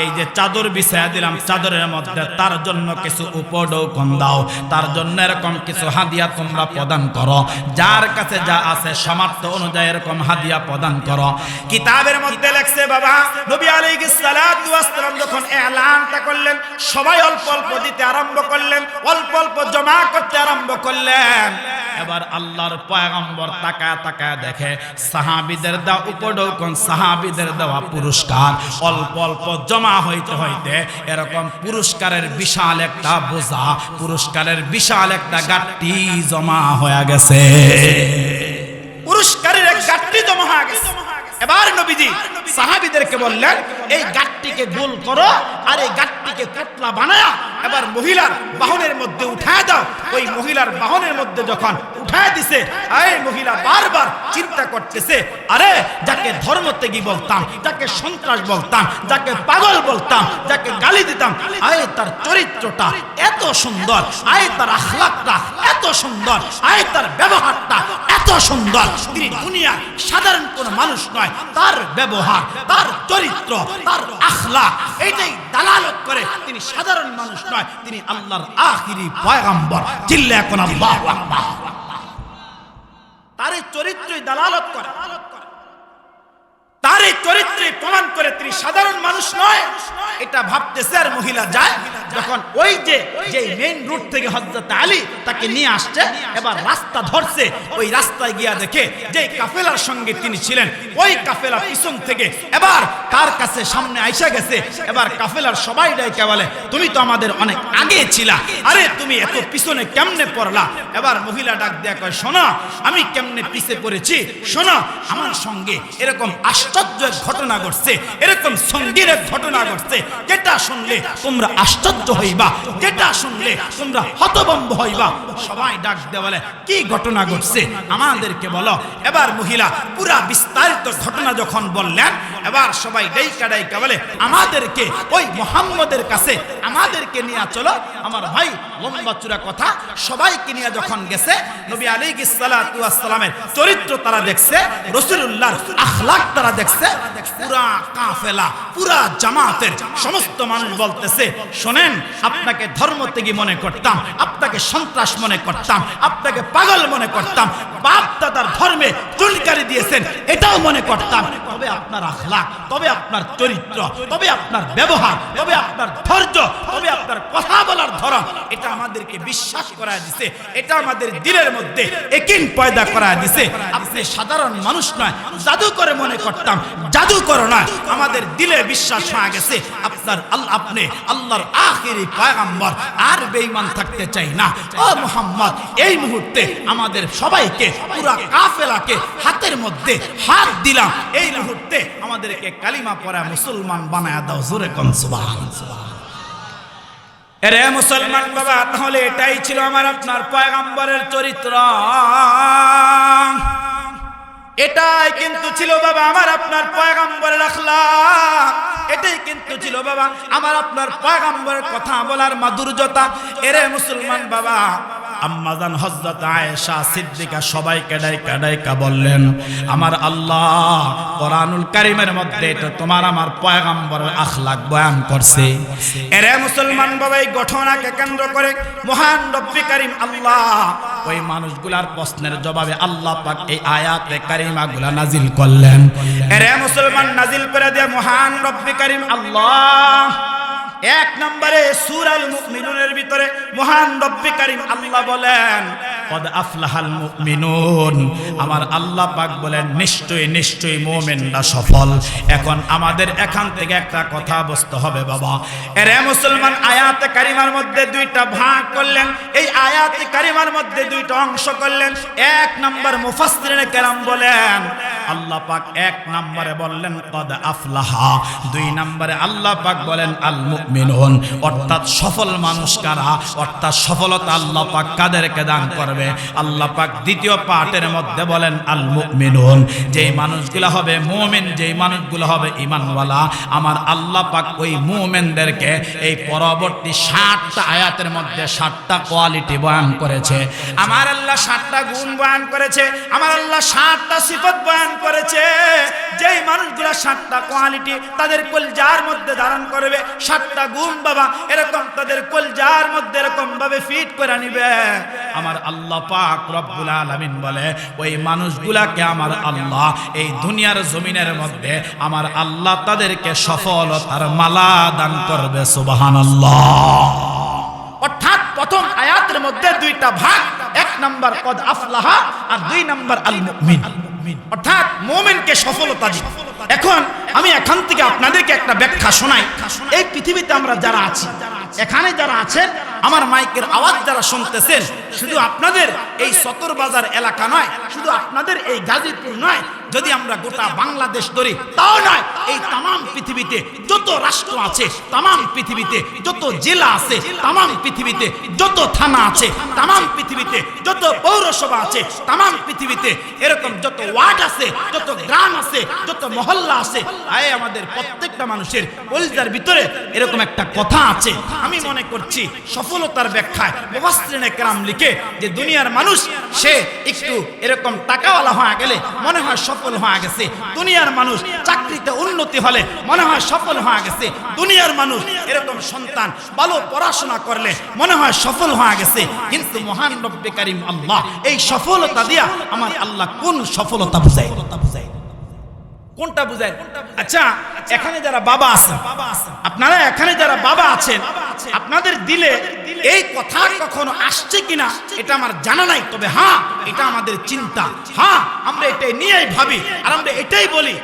এই যে চাদর বিছায়া দিলাম, চাদরের মধ্যে তার জন্য কিছু উপঢৌকন দাও, তার জন্য এরকম কিছু হাদিয়া তোমরা প্রদান করো, যার কাছে যা আছে সামর্থ্য অনুযায়ী এরকম হাদিয়া প্রদান করো। কিতাবের মধ্যে লেখছে বাবা, নবী আলাইহিস সালাতু ওয়াস সালাম যখন এলানটা করলেন, সবাই অল্প অল্প দিতে আরম্ভ করলেন, অল্প অল্প জমা করতে আরম্ভ করলেন। এবার আল্লাহর পয়গম্বর তাকায় তাকায় দেখে সাহাবীদের দেওয়া উপঢৌকন, সাহাবীদের দেওয়া পুরস্কার অল্প অল্প জমা হইতে হইতে এরকম পুরস্কারের বিশাল একটা বোঝা, পুরস্কারের বিশাল একটা গাট্টি জমা হয়ে গেছে, পুরস্কারের এক গাট্টি জমা হয়ে গেছে। এবার নবীজি সাহাবীদেরকে বললেন, এই গাট্টিকে গোল করো আর এই গাট্টিকে পাতলা বানায়া এবার মহিলার বাহনের মধ্যে উঠায় দাও। ওই মহিলার বাহনের মধ্যে যখন উঠায় দিছে, এই মহিলা বারবার চিন্তা করতেছে, আরে যাকে ধর্মত্যাগী বলতাম, যাকে সন্ত্রাস বলতাম, যাকে পাগল বলতাম, যাকে গালি দিতাম, আয় তার চরিত্রটা এত সুন্দর, আয় তার আখলাকটা এত সুন্দর, আয় তার ব্যবহারটা এত সুন্দর, তিনি দুনিয়ার সাধারণ কোন মানুষ নয়, তার ব্যবহার, তার চরিত্র, তার আখলাক এটাই দালালত করে তিনি সাধারণ মানুষ নয়, তিনি আল্লাহর আখিরি পয়গম্বর। চিল্লায়া কোন আল্লাহু আকবার। তার এই চরিত্রই দালালত করে, তার এই চরিত্রে প্রমাণ করে তিনি সাধারণ মানুষ নয়, এটা ভাবতেছে। আর মহিলা যায় যখন ওই যে মেইন রুট থেকে হযরত আলী তাকে নিয়ে আসছে, এবার রাস্তা ধরছে, ওই রাস্তায় গিয়া দেখে যে কাফেলার সঙ্গে তিনি ছিলেন, ওই কাফেলা পিছন থেকে এবার তার কাছে সামনে আইসা গেছে। এবার কাফেলার সবাই ডাইকা বলে, তুমি তো আমাদের অনেক আগে ছিলা, আরে তুমি এত পিছনে কেমনে পড়লা? এবার মহিলা ডাক দেয়া কয়, শোনো আমি কেমনে পিছে পড়েছি, শোনো আমার সঙ্গে এরকম আশ্চর্য ঘটনা ঘটছে, এরকম সঙ্গীর ঘটনা ঘটছে, যেটা শুনলে তোমরা আশ্চর্য হইবা, যেটা শুনলে তোমরা হতভম্ব হইবা। সবাই ডাক দিয়ে বলে, কি ঘটনা ঘটছে আমাদেরকে বলো। এবার মহিলা পুরা বিস্তারিত ঘটনা যখন বললেন, এবার সবাই ডাইকা ডাইকা বলে, আমাদেরকে ওই মুহাম্মদের কাছে আমাদেরকে নিয়ে চলো। আমার ভাই লম্বা চূড়া কথা, সবাইকে নিয়ে যখন গেছে, নবী আলাইহিস সালাতু ওয়াস সালামের চরিত্র তারা দেখছে, রাসূলুল্লাহর আখলাক তারা দেখছে। পুরা কাফেলা, পুরা জামাতের সমস্ত মানুষ বলতেছে, শোনেন আপনাকে ধর্মত্যাগী মনে করতাম, আপনাকে সন্ত্রাস মনে করতাম, আপনাকে পাগল মনে করতাম, বাপ দাদার ধর্মে চুলকারি দিয়েছেন এটাও মনে করতাম, তবে আপনার আখলাক, তবে আপনার চরিত্র, তবে আপনার ব্যবহার, তবে আপনার ধৈর্য, তবে আপনার কথা বলার ধরন, এটা আমাদেরকে বিশ্বাস করায় দিছে, এটা আমাদের দিলের মধ্যে ইয়াকিন পয়দা করায় দিছে। আপনি সাধারণ মানুষ নয়, জাদু করে মনে করতাম, জাদু করো না, আমাদের দিলে বিশ্বাস হয়ে গেছে আপনার আপনি আল্লাহর আখিরি পয়গম্বর, আর বেঈমান থাকতে চাই না। ও মুহাম্মদ, এই মুহূর্তে আমাদের সবাইকে, পুরা কাফেলাকে হাতের মধ্যে হাত দিলাম, এই মুহূর্তে আমাদেরকে কালিমা পড়া মুসলমান বানায়া দাও। জোরে কোন সুবহানাল্লাহ। এরে মুসলমান বাবা, তাহলে এটাই ছিল আমার আপনার পয়গম্বরের চরিত্র, এটাই কিন্তু ছিল বাবা আমার আপনার পয়গম্বরের আখলাক, এটাই কিন্তু ছিল বাবা আমার আপনার পয়গম্বরের কথা বলার মাধুর্যতা। এরে মুসলমান বাবা, আম্মাজান হযরত আয়েশা সিদ্দিকা সবাইকে ডাইকা ডাইকা বললেন, আমার আল্লাহ কোরআনুল কারীমের মধ্যে তো তোমার আমার পয়গম্বরের আখলাক বয়ান করছে। এরে মুসলমান বাবা, এই ঘটনাকে কেন্দ্র করে মহান রব্বি কারীম আল্লাহ ওই মানুষগুলার প্রশ্নের জবাবে আল্লাহ পাক এই আয়াতে কারিমাগুলা নাজিল করলেন। এরে মুসলমান, নাজিল করে দিয়ে মহান রব্বি কারীম আল্লাহ এক নম্বরে সূরাল মুমিনুনের ভিতরে মহান রব্বি কারীম আল্লাহ বলেন, কদ আফলাহাল মুমিনুন, আমার আল্লাহ পাক বলেন নিশ্চয়ই নিশ্চয়ই মুমিনরা সফল। এখন আমাদের এখান থেকে একটা কথা বুঝতে হবে বাবা। এরে মুসলমান, আয়াতে কারিমার মধ্যে দুইটা ভাগ করলেন, এই আয়াতে কারিমার মধ্যে দুইটা অংশ করলেন। এক নম্বর মুফাসসিরিনে কেরাম বলেন, আল্লাহ পাক 1 নম্বরে বললেন কদ আফলাহা, 2 নম্বরে আল্লাহ পাক বলেন আল মুমিনুন, অর্থাৎ সফল মানুষ কারা, অর্থাৎ সফলতা আল্লাহ পাক কাদেরকে দান করবে। আল্লাহ পাক দ্বিতীয় পার্টের মধ্যে বলেন আল মুমিনুন, যেই মানুষগুলো হবে মুমিন, যেই মানুষগুলো হবে ঈমানওয়ালা, আমার আল্লাহ পাক ওই মুমিনদেরকে এই পরবর্তী 60টা আয়াতের মধ্যে 60টা কোয়ালিটি বয়ান করেছে। আমার আল্লাহ 60টা গুণ বয়ান করেছে, আমার আল্লাহ 60টা সিফত বয়ান করেছে। যেই মানুষগুলো 60টা কোয়ালিটি তাদের কলজার মধ্যে ধারণ করবে, 60টা গুণ বাবা এরকম তাদের কলজার মধ্যে এরকম ভাবে ফিট করে নিবে, আমার আল্লাহ পাক রব্বুল আলামিন বলে ওই মানুষগুলাকে আমার আল্লাহ এই দুনিয়ার জমিনের মধ্যে আমার আল্লাহ তাদেরকে সফলতার মালা দান করবে। সুবহানাল্লাহ। অর্থাৎ প্রথম আয়াতের মধ্যে 2টা ভাগ, 1 নাম্বার কদ আফলাহা আর 2 নাম্বার আল মুমিন, অর্থাৎ মুমিনকে সফলতা দিবে। এখন আমি এখান থেকে আপনাদেরকে একটা ব্যাখ্যা শোনাই। এই পৃথিবীতে আমরা যারা আছি, এখানে যারা আছেন, আমার মাইকের আওয়াজ যারা শুনতেছেন, শুধু আপনাদের এই সতর বাজার এলাকা নয়, শুধু আপনাদের এই গাজীপুর নয়, যদি আমরা গোটা বাংলাদেশ ধরি তাও নয়, এই তাম পৃথিবীতে যত রাষ্ট্র আছে, তাম পৃথিবীতে যত জেলা আছে, তাম পৃথিবীতে যত থানা আছে, তাম পৃথিবীতে যত পৌরসভা আছে, তাম পৃথিবীতে এরকম যত ওয়ার্ড আছে, যত গ্রাম আছে, যত মহল্লা আছে, আয় আমাদের প্রত্যেকটা মানুষের কলিজার ভিতরে এরকম একটা কথা আছে। আমি মনে করছি সফলতার ব্যাখ্যায় মুফাসসিরিনে কেরাম লিখে যে দুনিয়ার মানুষ সে একটু এরকম টাকাওয়ালা হয়ে গেলে মনে হয় সফল হয়ে গেছে, দুনিয়ার মানুষ চাকরিতে উন্নতি হলে মনে হয় সফল হয়ে গেছে, দুনিয়ার মানুষ এরকম সন্তান ভালো পড়াশোনা করলে মনে হয় সফল হয়ে গেছে। কিন্তু মহান রব্বে কারীম আল্লাহ এই সফলতা দিয়া আমার আল্লাহ কোন সফলতা বুঝায়, কোনটা বুঝায়? আচ্ছা, এখানে যারা বাবা আছেন, আপনারা এখানে যারা বাবা আছেন, আপনাদের দিলে এই কথা কখনো আসছে কিনা এটা আমার জানা নাই, তবে হ্যাঁ এটা আমাদের চিন্তা, হ্যাঁ আমরা এটাই নিয়েই ভাবি আর আমরা এটাই বলি।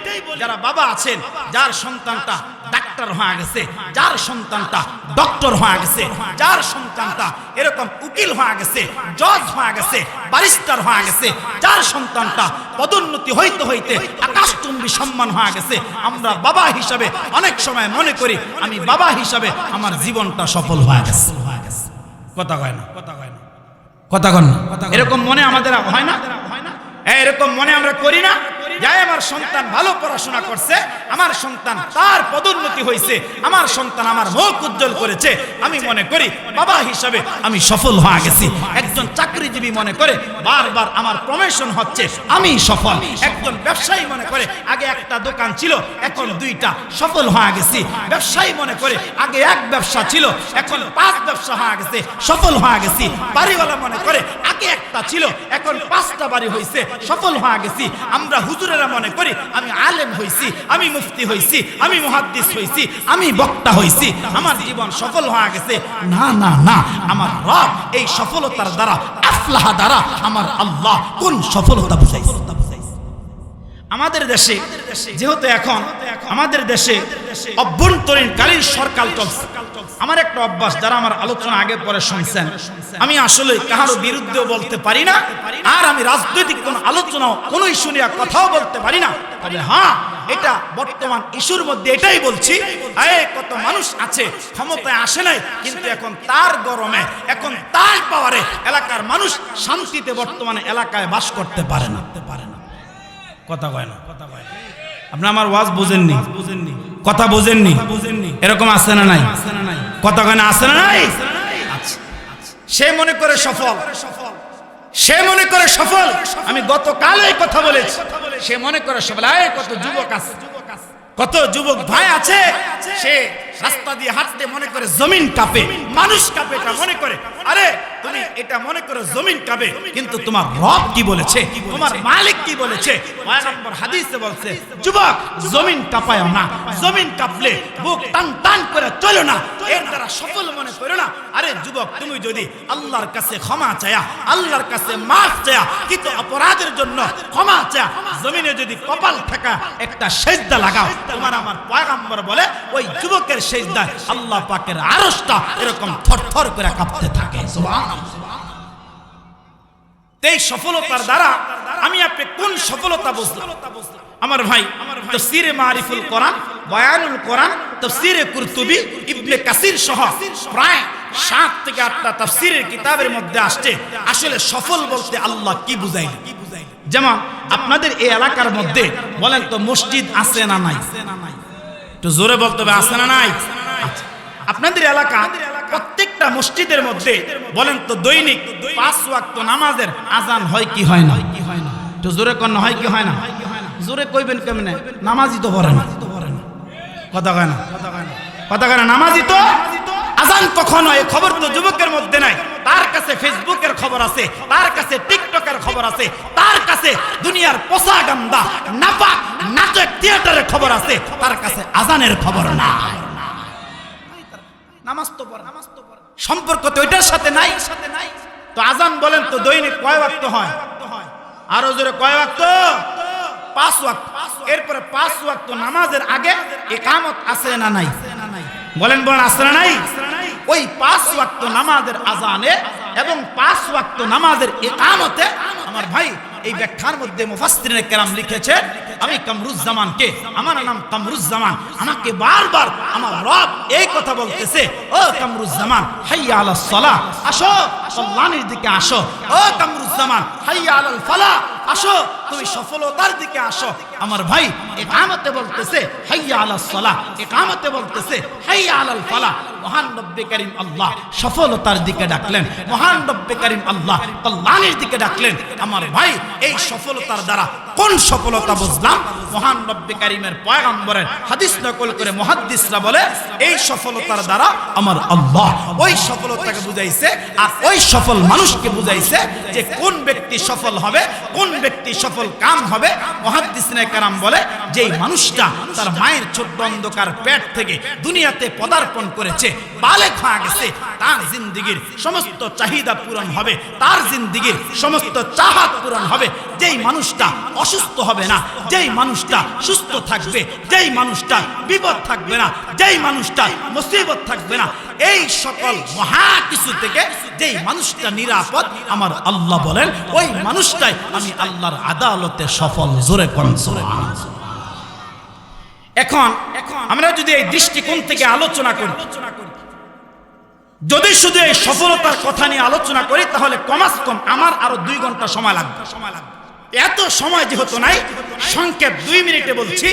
যারা বাবা আছেন, যার সন্তানটা ডাক্তার হয়ে গেছে, যার সন্তানটা ডক্টর হয়ে গেছে, যার সন্তানটা এরকম উকিল হয়ে গেছে, জজ হয়ে গেছে, ব্যারিস্টার হয়ে গেছে, যার সন্তানটা পদোন্নতি হইতে হইতে আকাশচুম্বী সম্মান হয়ে গেছে, আমরা বাবা হিসাবে অনেক সময় মনে করি আমি বাবা হিসাবে আমার জীবনটা সফল হয়ে গেছে। কথা কয় না, কথা কয় না, কথা কন না, এরকম মনে আমাদের হয় না? এরকম মনে আমরা করি না? যাই আমার সন্তান ভালো পড়াশোনা করছে, আমার সন্তান তার পদোন্নতি হয়েছে, আমার সন্তান আমার মুখ উজ্জ্বল করেছে, আমি মনে করি বাবা হিসাবে আমি সফল হয়ে গেছি। একজন চাকরিজীবী মনে করে বারবার আমার প্রমোশন হচ্ছে, আমি সফল। একজন ব্যবসায়ী মনে করে আগে একটা দোকান ছিল এখন 2টা, সফল হয়ে গেছি। ব্যবসায়ী মনে করে আগে 1 ব্যবসা ছিল এখন 5 ব্যবসা হয়ে গেছে, সফল হয়ে গেছি। বাড়িওয়ালা মনে করে আগে একটা ছিল এখন 5টা বাড়ি হয়েছে, সফল হয়ে গেছি। আমরা হুজুরেরা মনে করি আমি আলেম হইছি, আমি মুফতি হইছি, আমি মুহাদ্দিস হইছি, আমি বক্তা হইছি, আমার জীবন সফল হয়ে গেছে। না না না, আমার রব এই সফলতার দ্বারা, আফলাহা দ্বারা আমার আল্লাহ কোন সফলতা বুঝাইছে? আমাদের দেশে যেহেতু এখন আমাদের দেশে অভ্যন্তরীণকালীন সরকার চলছে, আমার একটা অভ্যাস, যারা আমার আলোচনা আগে পরে শুনছেন, আমি আসলে কারো বিরুদ্ধেও বলতে পারি না, আর আমি রাজনৈতিক কোন আলোচনাও কোন ইস্যু নিয়ে কথাও বলতে পারি না। তবে হ্যাঁ, এটা বর্তমান ইস্যুর মধ্যে এটাই বলছি, কত মানুষ আছে ক্ষমতায় আসে নাই, কিন্তু এখন তার গরমে, এখন তার পাওয়ারে এলাকার মানুষ শান্তিতে বর্তমানে এলাকায় বাস করতে পারে না। কথা কয় না, কথা কয় না। আপনি আমার ওয়াজ বুঝেননি, কথা বুঝেননি, এরকম আছে না নাই? কথা কয় না, আছে না নাই? সে মনে করে সফল, সে মনে করে সফল। আমি গতকাল এই কথা বলেছি, সে মনে করে সফল। কত যুবক আছে, কত যুবক ভাই আছে, সে রাস্তা দিয়ে হাঁটতে মনে করে জমিন কাঁপে, মানুষ কাঁপে, এটা মনে করে। আরে তুমি এটা মনে করে জমিন কাঁপে, কিন্তু তোমার রব কি বলেছে, তোমার মালিক কি বলেছে? পয়গম্বর হাদিসে বলছে, যুবক জমিন কাঁপায় না, জমিন কাঁপলে বুক টান টান করে চলো না, এর দ্বারা সফল মনে করো না। আরে যুবক, তুমি যদি আল্লাহর কাছে ক্ষমা চায়া, আল্লাহর কাছে মাফ চায়া, কিন্তু অপরাধের জন্য ক্ষমা চায়া, জমিনে যদি কপাল ঠেকা একটা সেজদা লাগাও, তোমার আমার পয়গম্বর বলে ওই যুবকের সেজদায় আল্লাহ পাকের আরশটা এরকম থরথর করে কাঁপতে থাকে। সুবহানাল্লাহ। এই সফলতার দ্বারা আমি আপনি কোন সফলতা বুঝলাম? আমার ভাই, তাফসীরে মারিফুল কোরআন, বয়ানুল কোরআন, তাফসীরে কুরতুবী, ইবনে কাসির সহ প্রায় 7 থেকে 8টা তাফসীরের কিতাবের মধ্যে আসছে আসলে সফল বলতে আল্লাহ কি বুঝাইল। যেমন আপনাদের এই এলাকার মধ্যে বলেন তো মসজিদ আছে না নাই? একটু জোরে বলতে হবে, আছে না নাই? আপনাদের এলাকা প্রত্যেকটা মসজিদের মধ্যে বলেন তো দৈনিক 5 ওয়াক্ত নামাজের আজান হয় কি হয় না? একটু জোরে কোন হয় কি হয় না? জোরে কইবেন কেমনে? নামাজই তো পড়ে না। কথা কয় না, কথা কয় না, নামাজই তো। আজান কখন হয় খবর তো যুবকের মধ্যে নাই। তার কাছে ফেসবুকের খবর আছে, তার কাছে টিকটকের খবর আছে, তার কাছে দুনিয়ার পোষা গান্দা নাপাক নাটক থিয়েটারের খবর আছে, তার কাছে আজানের খবর নাই। নামাজ তো পড়ে, সম্পর্ক তো ওইটার সাথে নাই। তো আজান বলেন তো দৈনিক কয় ওয়াক্ত হয়? আরো জোরে কয় ওয়াক্ত? 5 ওয়াক্ত। এরপরে 5 ওয়াক্ত নামাজের আগে ইকামত আছে না নাই? বলেন বলেন, আছে না নাই? ওই 5 ওয়াক্ত নামাজের আজানে এবং 5 ওয়াক্ত নামাজের ইকামতে আমার ভাই এই ব্যাখ্যার মধ্যে মুফাসসিরিনে কেরাম লিখেছে, আমি কামরুজ্জামানকে, আমার নাম কামরুজ্জামান, আমাকে বারবার আমার রব এই কথা বলতেছে, ও কামরুজ্জামান হাইয়া আলাস সালাহ, আসো কল্যাণের দিকে আসো। ও কামরুজ্জামান হাইয়া আলাল ফালাহ, আসো তুমি সফলতার দিকে আসো। আমার ভাই ইকামতে বলতেছে হাইয়া আলাস সালাহ, ইকামতে বলতেছে হাইয়া আলাল ফালাহ। মহান রব্বে কারীম আল্লাহ সফলতার দিকে ডাকলেন, মহান রব্বে কারীম আল্লাহ কল্যাণের দিকে ডাকলেন। আমার ভাই এই সফলতার দ্বারা কোন সফলতা বুঝলাম? মহান রব্বে কারীমের পয়গম্বরের হাদিস নকল করে মুহাদ্দিসরা বলে এই সফলতার দ্বারা আমার আল্লাহ ওই সফলতাকে বুঝাইছে, আর ওই সফল মানুষকে বুঝাইছে যে কোন ব্যক্তি সফল হবে, কোন ব্যক্তি সফল কাম হবে। মুহাদ্দিসিনে কেরাম বলে যেই মানুষটা তার মায়ের ছোট্ট অন্ধকার পেট থেকে দুনিয়াতে পদার্পণ করেছে, বালেগ হয়ে গেছে, তার জিন্দেগীর সমস্ত চাহিদা পূরণ হবে, তার জিন্দেগীর সমস্ত চাহাত পূরণ হবে। যেই মানুষটা অসুস্থ হবে না, যেই মানুষটা সুস্থ থাকবে, যেই মানুষটা বিপদ থাকবে না, যেই মানুষটা মুসিবত থাকবে না, এই সকল মহা কিছু থেকে যেই মানুষটা নিরাপদ, আমার আল্লাহ বলেন ওই মানুষটাই আমি আল্লাহর আদালতে সফল। জোরে কোন সুবহানাল্লাহ। এখন আমরা যদি এই দৃষ্টিকোণ থেকে আলোচনা করি, যদি শুধু এই সফলতার কথা নিয়ে আলোচনা করি, তাহলে কমাস কম আমার আরো 2 ঘন্টা সময় লাগবে। এত সময় যেহেতু নাই, সংক্ষেপ 2 মিনিটে বলছি।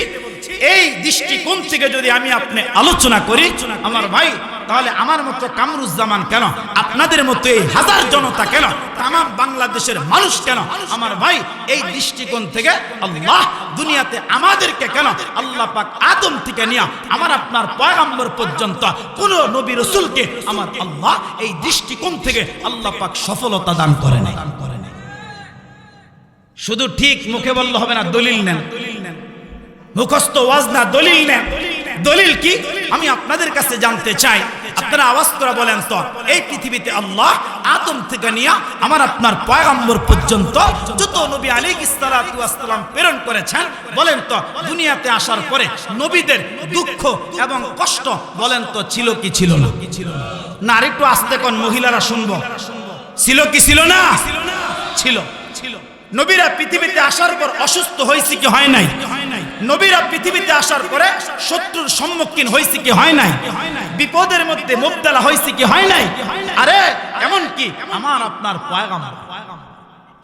এই দৃষ্টিকোণ থেকে যদি আমি আপনি আলোচনা করি আমার ভাই, তাহলে আমার মতো কামরুজ্জামান কেন, আপনাদের মতো এই হাজার জনতা কেন, তাম বাংলাদেশের মানুষ কেন, আমার ভাই এই দৃষ্টিকোণ থেকে আল্লাহ দুনিয়াতে আমাদেরকে কেন, আল্লাহ পাক আদম থেকে নিয়ে আমার আপনার পয়গম্বর পর্যন্ত কোন নবী রাসূলকে আমার আল্লাহ এই দৃষ্টিকোণ থেকে আল্লাহ পাক সফলতা দান করে নাই। শুধু ঠিক মুখে বললে হবে না, দলিল নেন, মুখস্থ ওয়াজ না, দলিল নেন। দলিল কি আমি আপনাদের কাছে জানতে চাই। আপনারা আওয়াজ করে বলেন তো, এই পৃথিবীতে আল্লাহ আদম থেকে নিয়ে আমার আপনার পয়গম্বর পর্যন্ত যত নবী আলাইহিস সালাতু ওয়াস সালাম প্রেরণ করেছেন, বলেন তো দুনিয়াতে আসার পরে নবীদের দুঃখ এবং কষ্ট বলেন তো ছিল কি ছিল না? না, আর একটু আস্তে কোন, মহিলারা শুনবো। ছিল কি ছিল না? ছিল। নবীরা পৃথিবীতে আসার পর অসুস্থ হয়েছে কি হয় নাই? নবীরা পৃথিবীতে আসার পরে শত্রুর সম্মুখীন হয়েছে কি হয় নাই? বিপদের মধ্যে মুবতালা হয়েছে কি হয় নাই? আরে এমন কি আমার আপনার পয়গম্বর,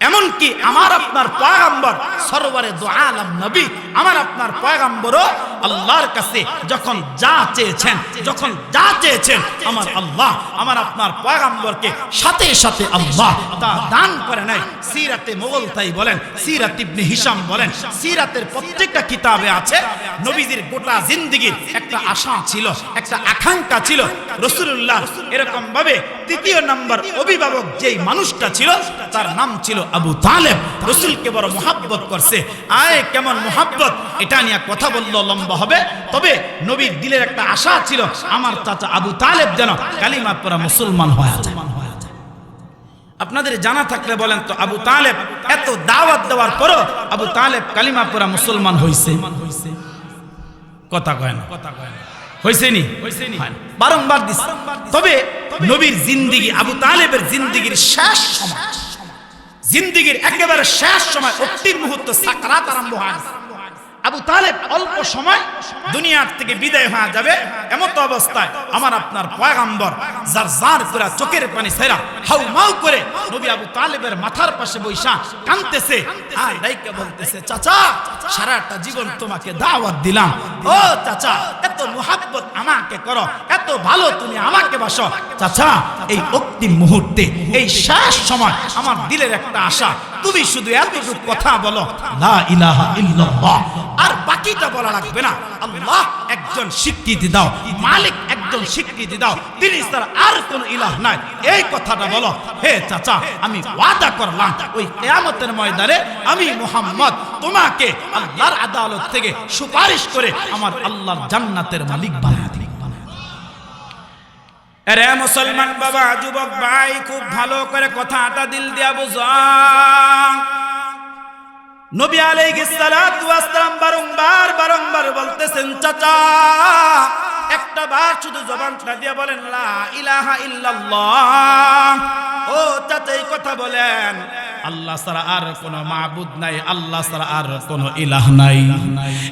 এমনকি আমার আপনার পয়গম্বর সরওয়ারে দু আলম নবী, আমার আপনার পয়গম্বরও আল্লাহর কাছে যখন যা চেয়েছেন আমার আল্লাহ আমার আপনার পয়গম্বরকে সাথে সাথে আল্লাহ তা দান করে নাই। সিরাতে মুগলতাই বলেন, সিরাত ইবনে হিশাম বলেন, সিরাতের প্রত্যেকটা কিতাবে আছে নবীজির গোটা জিন্দেগীর একটা আশা ছিল, একটা আকাঙ্ক্ষা ছিল। রাসূলুল্লাহ এরকম ভাবে 3য় নম্বর অভিভাবক যেই মানুষটা ছিল তার নাম ছিল আবু তালেব। রাসূলকে বড় মুহাব্বত করছে। আয় কেমন মুহাব্বত, এটা নিয়ে কথা বললো লম্বা হবে। তবে নবীর দিলের একটা আশা ছিল আমার চাচা আবু তালেব যেন কালিমা পড়া মুসলমান হয়ে যায়। আপনাদের জানা থাকলে বলেন তো, আবু তালেব এত দাওয়াত দেওয়ার পরও আবু তালেব কালিমা পড়া মুসলমান হইছে? কথা কয় না, হইছেনি? বারংবার দিছে। তবে নবীর জিন্দেগি, আবু তালেবের জিন্দেগির শেষ সময় জিন্দেগীর একেবারে শেষ সময় অন্তিম মুহূর্তে সাকরাত আরম্ভ হয়। আবু তালেব অল্প সময় দুনিয়ার থেকে বিদায় হয়ে যাবে, এমত অবস্থায় আমার আপনার পয়গম্বর যার জার করে চোখের পানি ছেড়া হাউমাউ করে নবী আবু তালেবের মাথার পাশে বৈশা কাঁদতেছে আর ডাইকে বলতেছে, চাচা সারাটা জীবন তোমাকে দাওয়াত দিলাম, ও চাচা এত মুহাব্বত আমাকে করো, এত ভালো তুমি আমাকে বাসো, চাচা এই অন্তিম মুহূর্তে এই শেষ সময় আমার দিলের একটা আশা, তুমি শুধু এতটুকু কথা বলো লা ইলাহা ইল্লাল্লাহ, আর বাকিটা বলা লাগবে না। আল্লাহ একজন স্বীকৃতি দাও, মালিক একজন স্বীকৃতি দাও, তিনি ছাড়া আর কোন ইলাহ নাই, এই কথাটা বলো। হে চাচা আমি ওয়াদা করলাম ওই কিয়ামতের ময়দানে আমি মুহাম্মদ তোমাকে আল্লাহর আদালত থেকে সুপারিশ করে আমার আল্লাহর জান্নাতের মালিক বানায় দিই। আরে মুসলমান বাবা, যুবক ভাই, খুব ভালো করে কথাটা দিল দিয়া বুঝা। নবী আলাইহিস সালাতু ওয়াস সালাম বারংবার বলতেছেন, চাচা একটা বার শুধু জবানটা দিয়ে বলেন লা ইলাহা ইল্লাল্লাহ। ও চাচা এই কথা বলেন, আল্লাহ ছাড়া আর কোনো মাবুদ নাই, আল্লাহ ছাড়া আর কোনো ইলাহ নাই।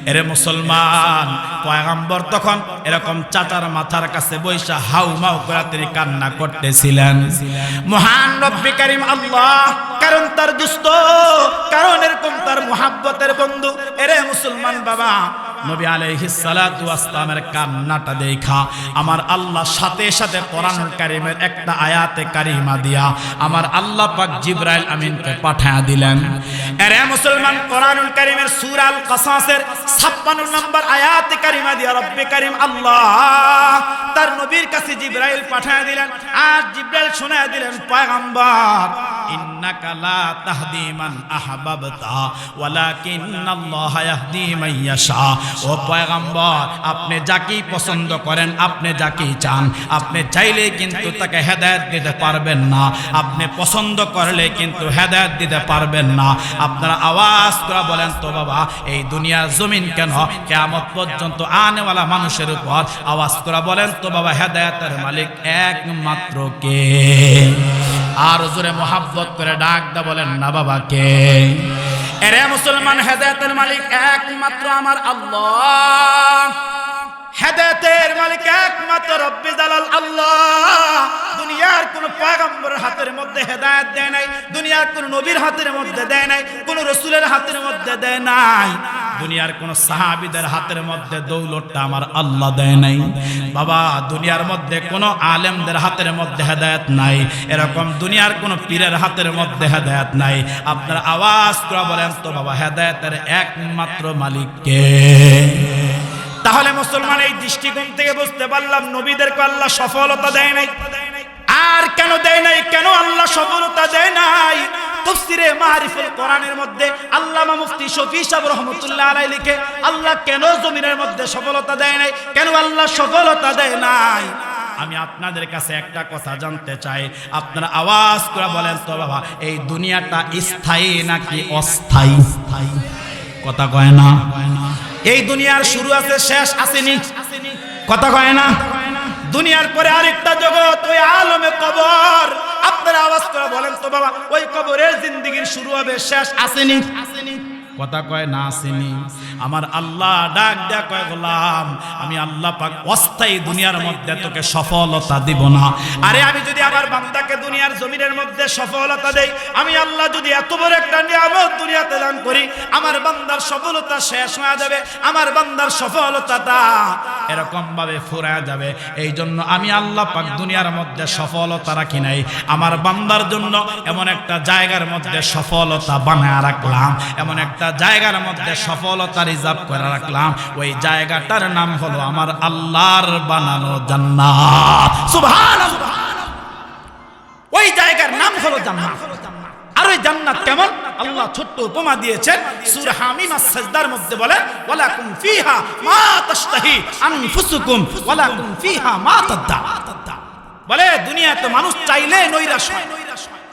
এরে মুসলমান, পয়গম্বর তখন এরকম চাচার মাথার কাছে বৈশা হাউমাউ করে তিনি কান্না করতেছিলেন। মহান রব্বে কারীম আল্লাহ, কারণ তার দুস্ত, কারণ এরকম তার মুহাব্বতের বন্ধু। এরে মুসলমান বাবা, নবী আলাইহিস সালাতু ওয়াস সালামের কান্নাটা দেখা আমার আল্লাহ সাথে সাথে কোরআনুল কারীমের একটা আয়াতে কারিমা দিয়া আমার আল্লাহ পাক জিবরাইল আমিনকে পাঠিয়ে দিলেন। এরে মুসলমান, কোরআনুল কারীমের সূরা আল কাসাসের 56 নম্বর আয়াতে কারিমা দিয়া রব্বে কারীম আল্লাহ তার নবীর কাছে জিবরাইল পাঠিয়ে দিলেন, আর জিবরাইল শোনায় দিলেন, পয়গম্বর ইন্নাকা লা তাহদি মান আহবাবতা ওয়ালাকিন্নাল্লাহা ইয়াহদি মান ইয়াশা। ও পয়গম্বর, আপনি যাকে পছন্দ করেন, আপনি যাকে চান, আপনি চাইলে কিন্তু তাকে হেদায়েত দিতে পারবেন না, আপনি পছন্দ করলে কিন্তু হেদায়েত দিতে পারবেন না। আপনারা আওয়াজ করে বলেন তো বাবা, এই দুনিয়ার জমিন কেন কিয়ামত পর্যন্ত আনেওয়ালা মানুষের উপর আওয়াজ করে বলেন তো বাবা, হেদায়েতের মালিক একমাত্র কে? আর জোরে মোহাব্বত করে ডাক দা বলেন না বাবা কে? এরে মুসলমান, হেদায়েতের মালিক একমাত্র আমার আল্লাহ। হেদায়েতের মালিক একমাত্র রব্বে জালাল আল্লাহ। দুনিয়ার কোন পয়গম্বরের হাতের মধ্যে হেদায়েত দেয় নাই, দুনিয়ার কোন নবীর হাতের মধ্যে দেয় নাই, কোন রাসূলের হাতের মধ্যে দেয় নাই, দুনিয়ার কোন সাহাবীদের হাতের মধ্যে দৌলতটা আমার আল্লাহ দেয় নাই। বাবা, দুনিয়ার মধ্যে কোন আলেমদের হাতের মধ্যে হেদায়েত নাই, এরকম দুনিয়ার কোন পীরের হাতের মধ্যে হেদায়েত নাই। আপনারা আওয়াজ করে বলেন তো বাবা, হেদায়েতের একমাত্র মালিক কে? তাহলে মুসলমান, এই দৃষ্টিকোণ থেকে বুঝতে পারলাম নবীদেরকে আল্লাহ সফলতা দেয় নাই। আর কেন দেয় নাই? কেন আল্লাহ সফলতা দেয় নাই? তাফসীরে মারিফুল কোরআনের মধ্যে আল্লামা মুফতি শফি সাহেব রহমাতুল্লাহ আলাইহি লিখে, আল্লাহ কেন জমিনের মধ্যে সফলতা দেয় নাই, কেন আল্লাহ সফলতা দেয় নাই। আমি আপনাদের কাছে একটা কথা জানতে চাই, আপনারা আওয়াজ করে বলেন তো বাবা, এই দুনিয়াটা স্থায়ী নাকি অস্থায়ী? কথা কয় না। এই দুনিয়ার শুরু আছে, শেষ আসেনি, কথা কয় না। দুনিয়ার পরে আরেকটা জগৎ, ওই আলমে কবর। আপনারা আওয়াজ করে বলেন তো বাবা, ওই কবরের জিন্দেগির শুরু হবে, শেষ আসেনি, কথা কয় না আসেনি। আমার আল্লাহ ডাক দেয়া কয়, গোলাম আমি আল্লাহ পাক অস্থায়ী দুনিয়ার মধ্যে তোকে সফলতা দিব না। আরে আমি যদি আমার বান্দাকে দুনিয়ার জমিনের মধ্যে সফলতা দেই, আমি আল্লাহ যদি এত বড় একটা নিয়ামত দুনিয়াতে দান করি, আমার বান্দার সফলতা শেষ হয়ে যাবে, আমার বান্দার সফলতাটা এরকম ভাবে ফুরায় যাবে। এই জন্য আমি আল্লাহ পাক দুনিয়ার মধ্যে সফলতা রাখি নাই, আমার বান্দার জন্য এমন একটা জায়গার মধ্যে সফলতা বানায় রাখলাম, এমন একটা জায়গার মধ্যে সফলতা রিজার্ভ করে রাখলাম। ওই জায়গাটার নাম হলো আমার আল্লাহর বানানো জান্নাত। সুবহানাল্লাহ। ওই জায়গার নাম হলো জান্নাত। আর ওই জান্নাত কেমন? আল্লাহ ছোট্ট উপমা দিয়েছেন সূরা হামিম আস-সাজদার মধ্যে, বলে ওয়ালাকুম ফিহা মা তাশতাহি আনফুসুকুম ওয়ালাকুম ফিহা মা তাদা। বলে দুনিয়াতে মানুষ চাইলে নৈরাশ হয়,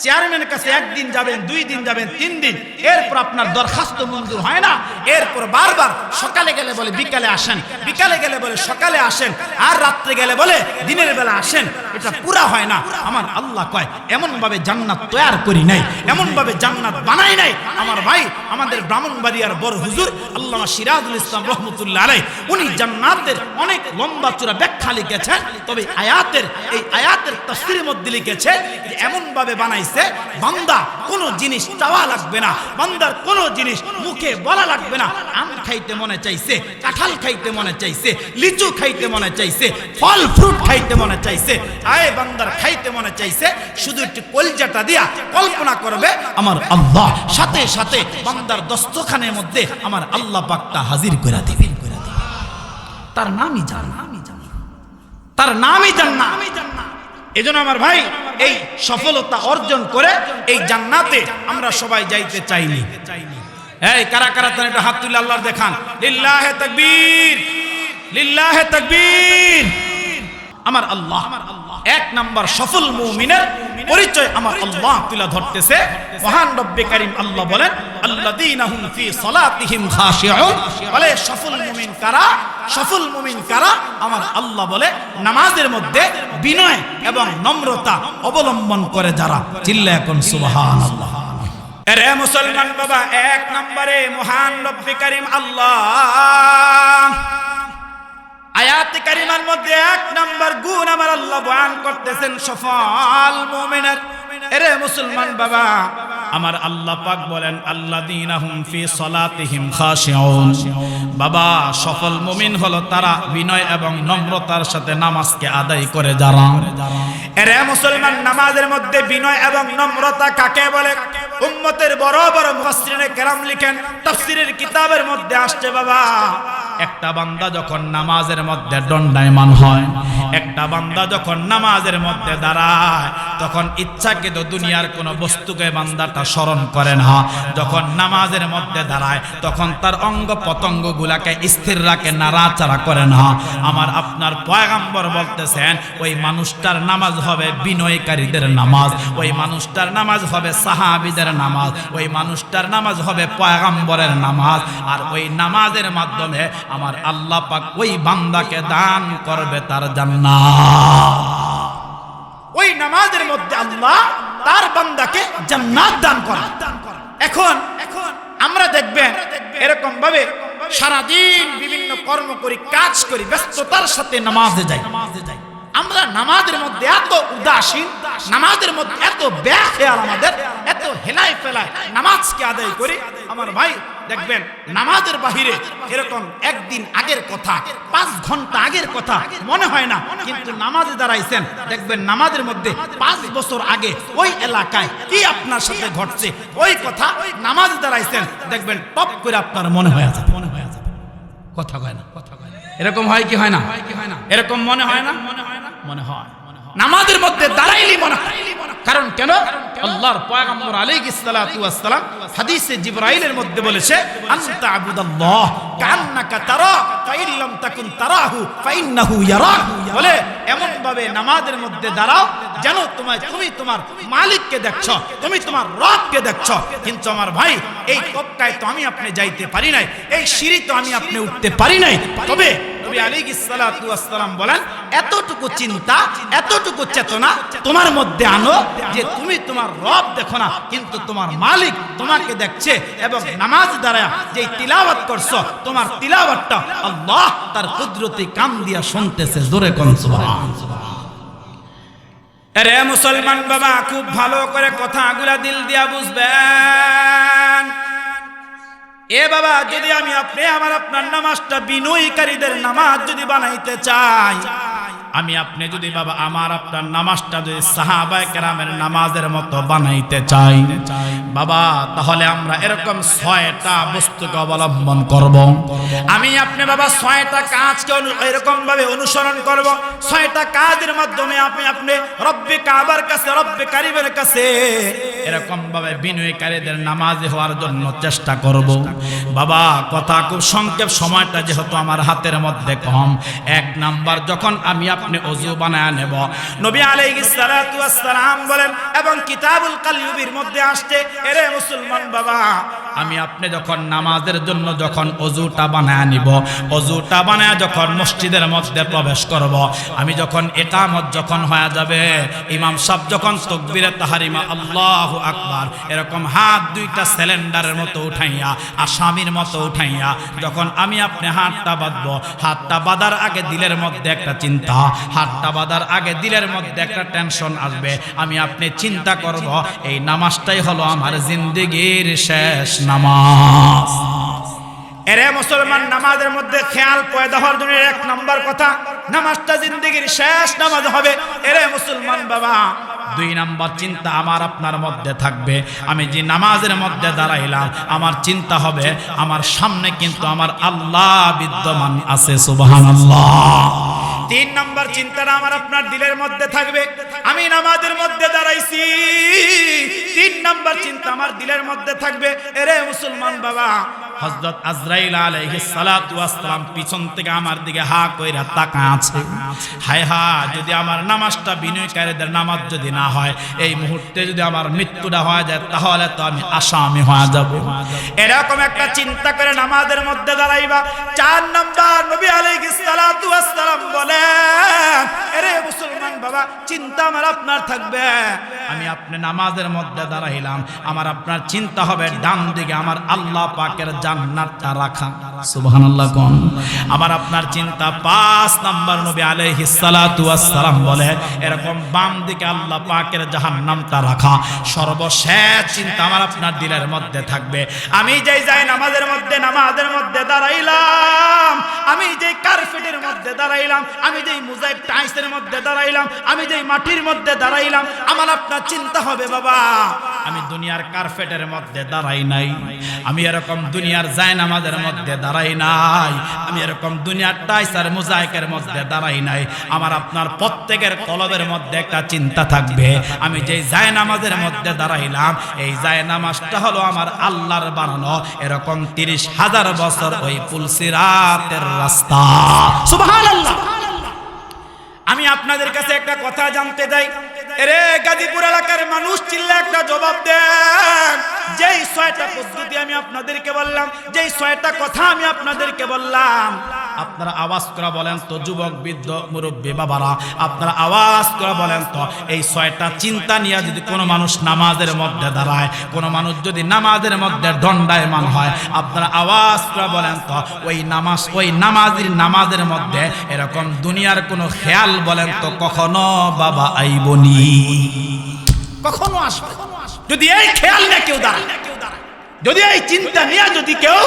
চেয়ারম্যানের কাছে একদিন যাবেন, 2 দিন যাবেন, 3 দিন, এরপর আপনার দরখাস্ত মঞ্জুর হয় না। এরপর বারবার সকালে গেলে বলে বিকালে আসেন, বিকালে গেলে বলে সকালে আসেন, আর রাত্রে গেলে বলে দিনের বেলা আসেন। এটা পুরা হয় না। আমার আল্লাহ কয় এমন ভাবে জান্নাত তৈরি করি নাই, এমন ভাবে জান্নাত বানাই নাই। আমার ভাই, আমাদের ব্রাহ্মণবাড়িয়ার বড় হুজুর আল্লামা সিরাজুল ইসলাম রহমতুল্লাহ আলাইহি উনি জান্নাতের অনেক লম্বা চূড়া ব্যাখ্যা লিখেছেন। তবে এই আয়াতের তাফসীরের মধ্যে লিখেছে যে এমন ভাবে বানাইছে বান্দা কোনো জিনিস চাওয়া লাগবে না, বান্দার কোনো জিনিস মুখে বলা লাগবে না। আম খাইতে মনে চাইছে, কাঁঠাল খাইতে মনে চাইছে, লিচু খাইতে মনে চাইছে, ফল ফ্রুট খাইতে মনে চাইছে, বান্দার খাইতে মনে চাইছে, শুধু একটু কলজাটা দিয়া কল্পনা করবে, আমার আল্লাহ সাথে সাথে বান্দার দস্তখানের মধ্যে আমার আল্লাহ পাকটা হাজির করে দিবে। তার নামই জান্নাত, তার নামই জান্নাত। এজন্য আমার ভাই, এই সফলতা অর্জন করে এই জান্নাতে আমরা সবাই যাইতে চাইনি। এই কারা কারা তার একটা হাত তুলে আল্লাহর দেখান, লিল্লাহে তাকবীর, লিল্লাহে তাকবীর। আমার আল্লাহ এক নাম্বার সফল মুমিনের পরিচয় আমার আল্লাহ তুলে ধরতেছে। মহান রব্বে কারীম আল্লাহ বলেন, আল্লাযীনা হুম ফি সালাতিহিম খাশিউন। বলে সফল মুমিন কারা? সফল মুমিন কারা? আমার আল্লাহ বলে নামাজের মধ্যে বিনয় এবং নম্রতা অবলম্বন করে যারা। চিল্লায়া এখন সুবহানাল্লাহ। আরে মুসলমান বাবা, এক নম্বরে মহান রব্বে কারীম আল্লাহ আয়াত কারিমার মধ্যে 1 নাম্বার গুণ আমার আল্লাহ বয়ান করতেছেন সফল মুমিনের। এরে মুসলমান বাবা, আমার আল্লাহ পাক বলেন আল্লাযীনা হুম ফি সালাতিহিম খাশিউন। বাবা, সফল মুমিন হলো তারা বিনয় এবং নম্রতার সাথে নামাজকে আদায় করে যারা। এরে মুসলমান, নামাজের মধ্যে বিনয় এবং নম্রতা কাকে বলে? উম্মতের বড় বড় মুফাসসিরিনে কেরাম লিখেন, তাফসীরের কিতাবের মধ্যে আসছে বাবা, একটা বান্দা যখন নামাজের মধ্যে দণ্ডায়মান হয়, একটা বান্দা যখন নামাজের মধ্যে দাঁড়ায়, তখন ইচ্ছাকৃত দুনিয়ার কোনো বস্তুকে বান্দাটা স্মরণ করে না। যখন নামাজের মধ্যে দাঁড়ায় তখন তার অঙ্গ পতঙ্গগুলাকে স্থির রাখে, নাড়াচাড়া করে না। আমার আপনার পয়গম্বর বলতেছেন ওই মানুষটার নামাজ হবে বিনয়কারীদের নামাজ, ওই মানুষটার নামাজ হবে সাহাবীদের নামাজ, ওই মানুষটার নামাজ হবে পয়গম্বরের নামাজ। আর ওই নামাজের মাধ্যমে আমার আল্লাহ পাক ওই বান্দাকে দান করবে তার জান্নাত। ওই নামাজের মধ্যে আল্লাহ তার বান্দাকে জান্নাত দান করে। এখন আমরা দেখবেন এরকম ভাবে সারাদিন বিভিন্ন কর্ম করি, কাজ করি, ব্যস্ততার সাথে নামাজে যাই। আমরা নামাজের মধ্যে এত উদাসীন, নামাজের মধ্যে এত বেখেয়াল, আমাদের এত হেলাই ফেলায় নামাজকে আদায় করি। আমার ভাই দেখবেন নামাজের বাহিরে এরকম একদিন আগের কথা, 5 ঘন্টা আগের কথা মনে হয় না, কিন্তু নামাজে দাঁড়াইছেন দেখবেন নামাজের মধ্যে 5 বছর আগে ওই এলাকায় কি আপনার সাথে ঘটছে ওই কথা নামাজে দাঁড়াইছেন দেখবেন টপ করে আপনার মনে হয়ে যাবে। কথা কয় না, এরকম হয় কি হয় না? এরকম মনে হয় না? মনে হয়। নামাজের মধ্যে দাঁড়াইলি মনে হয়। কারণ কেন? আল্লাহর পয়গম্বর আলাইহিস সালাতু ওয়াস সালাম হাদিসে জিবরাইলের মধ্যে বলেছে, আনতা আবুদাল্লাহ কান্নাকা তারা ফাইন লাম তাকুন তারাহু ফাইন্নাহু ইয়ারাক। বলে এমন ভাবে নামাজের মধ্যে দাঁড়াও যেন তুমি তোমার মালিককে দেখছো, তুমি তোমার রবকে দেখছো। কিন্তু আমার ভাই, এই তবকায় তো আমি আপনি যাইতে পারি নাই, এই সিঁড়ি তো আমি আপনি উঠতে পারি নাই। তবে নবী আলাইহিস সালাতু ওয়াস সালাম বলেন, এতটুকু চিন্তা, এতটুকু চেতনা তোমার মধ্যে আনো যে তুমি তোমার রব দেখো না, কিন্তু তোমার মালিক তোমাকে দেখছে। এবং নামাজ দ্বারা যে তিলাওয়াত করছো, তোমার তিলাওয়াতটা আল্লাহ তার কুদরতি কান দিয়া শুনতেছে। জোরে কোন সুবহানাল্লাহ। আরে মুসলমান বাবা, খুব ভালো করে কথাগুলা দিল দিয়া বুঝবেন। এ বাবা, যদি আমি আপনি আমার আপনার নামাজটা বিনয়ীকারীদের নামাজ যদি বানাইতে চাই, আমি আপনি যদি বাবা আমার আপনার নামাজটা যদি সাহাবায়ে কেরামের নামাজের মতো বানাইতে চাই বাবা, তাহলে আমরা এরকম 6টা বস্তুকে অবলম্বন করব। আমি আপনি বাবা 6টা কাজকে এরকম ভাবে অনুসরণ করব। 6টা কাজের মাধ্যমে আপনি রব্বে কাবার কাছে, রব্বে কারিমের কাছে এরকম ভাবে বিনয়ীকারীদের নামাজি হওয়ার জন্য চেষ্টা করব। বাবা কথা খুব সংক্ষেপ, সময়টা যেহেতু আমার হাতের মধ্যে কম। 1 নাম্বার, যখন আমি আপনি ওযু বানায় নেব। নবী আলাইহিস সালাতু ওয়াস সালাম বলেন এবং কিতাবুল কালয়ুবির মধ্যে আসছে, এরে মুসলমান বাবা, আমি আপনি যখন নামাজের জন্য যখন ওযুটা বানায় নিব, ওযুটা বানায় যখন মসজিদের মধ্যে প্রবেশ করব, আমি যখন ইকামত যখন হয়ে যাবে, ইমাম সাহেব যখন তাকবীরে তাহরিমা আল্লাহু আকবার এরকম হাত দুইটা সিলিন্ডারের মতো উঠাইয়া, আসামির মতো উঠাইয়া যখন আমি আপনি হাতটা বাঁধবো, হাতটা বাঁধার আগে দিলের মধ্যে একটা চিন্তা, হাতটা বাঁধার আগে দিলের মধ্যে একটা টেনশন আসবে। আমি আপনি চিন্তা করব এই নামাজটাই হলো আমার জিন্দেগীর শেষ নামাজ। এরে মুসলমান, নামাজের মধ্যে খেয়াল পয়দা হওয়ার জন্য এক নাম্বার কথা, নামাজটা জিন্দেগীর শেষ নামাজ হবে। এরে মুসলমান বাবা, দুই নাম্বার চিন্তা আমার আপনার মধ্যে থাকবে, আমি যে নামাজের মধ্যে দাঁড়াইলাম আমার চিন্তা হবে আমার সামনে কিন্তু আমার আল্লাহ বিদ্যমান আছে, সুবহানাল্লাহ। তিন নাম্বার চিন্তাটা আমার আপনার দিলের মধ্যে থাকবে, আমি নামাজের মধ্যে দাঁড়াইছি, তিন নাম্বার চিন্তা আমার দিলের মধ্যে থাকবে। এরে মুসলমান বাবা, হযরত আজরাইল আলাইহিস সালাতু ওয়াস সালাম পিছন থেকে আমার দিকে হা কইরা তাকায় আছে। হায় হায়, যদি আমার নামাজটা বিনয়কারীদের নামাজ যদি না হয়, এই মুহূর্তে যদি আমার মৃত্যুটা হয়ে যায়, তাহলে তো আমি আসামি হয়ে যাব। এরকম একটা চিন্তা করে নামাজের মধ্যে দাঁড়াইবা। চার নাম্বার নবী আলাইহিস সালাতু ওয়াস সালাম বলেন, এরে মুসলমান বাবা, চিন্তা আমার আপনার থাকবে, আমি আপনি নামাজের মধ্যে দাঁড়াইলাম, আমার আপনার চিন্তা হবে ডান দিকে আমার আল্লাহ পাকের জান্নাতটা রাখা, সুবহানাল্লাহ কোন। আমার আপনার চিন্তা পাঁচ নাম্বার নবী আলাইহিস সালাতু ওয়াস সালাম বলে এরকম বাম দিকে আল্লাহ পাকের জাহান্নামটা রাখা। সর্বশেষ চিন্তা আমার আপনার দিলের মধ্যে থাকবে, আমি যেই যাই নামাজের মধ্যে দাঁড়াইলাম, আমি যেই কার্পেটের মধ্যে দাঁড়াইলাম, আমি যেই মোজাইক টাইলসের মধ্যে দাঁড়াইলাম, আমি যেই মাটির মধ্যে দাঁড়াইলাম, আমার আপনার চিন্তা হবে বাবা আমি দুনিয়ার কার্পেটের মধ্যে দাঁড়াই নাই, আমি এরকম দুনিয়ার জায়নামাজের মধ্যে দাঁড়াই নাই, আমি এরকম দুনিয়ার টাইলস আর মোজাইকের মধ্যে দাঁড়াই নাই। আমার আপনার প্রত্যেকের কলবের মধ্যে একটা চিন্তা থাকবে, আমি যেই জায়নামাজের মধ্যে দাঁড়াইলাম, এই জায়নামাজটা হলো আমার আল্লাহর বানানো এরকম 30,000 বছর ওই পুলসিরাতের রাস্তা, সুবহানাল্লাহ। আমি আপনাদের কাছে একটা কথা জানতে চাই, এরে গাজীপুর এলাকার মানুষ চিল্লা একটা জবাব দেন, যেই 6টা পদ্ধতি আমি আপনাদেরকে বললাম, যেই 6টা কথা আমি আপনাদেরকে বললাম, আপনারা আওয়াজ করে বলেন তো, যুবক বৃদ্ধ মুরব্বী বাবারা, আপনারা আওয়াজ করে বলেন তো, এই 6টা চিন্তা নিয়ে যদি কোনো মানুষ নামাজের মধ্যে দাঁড়ায়, কোনো মানুষ যদি নামাজের মধ্যে দণ্ডায়মান হয়, আপনারা আওয়াজ করে বলেন তো, ওই নামাজের মধ্যে এরকম দুনিয়ার কোনো খেয়াল বলেন তো কখনো বাবা আইবনি, কখনো আসবে? যদি এই খেয়াল নিয়ে কেউ দাঁড়ায়, যদি এই চিন্তা নিয়ে যদি কেউ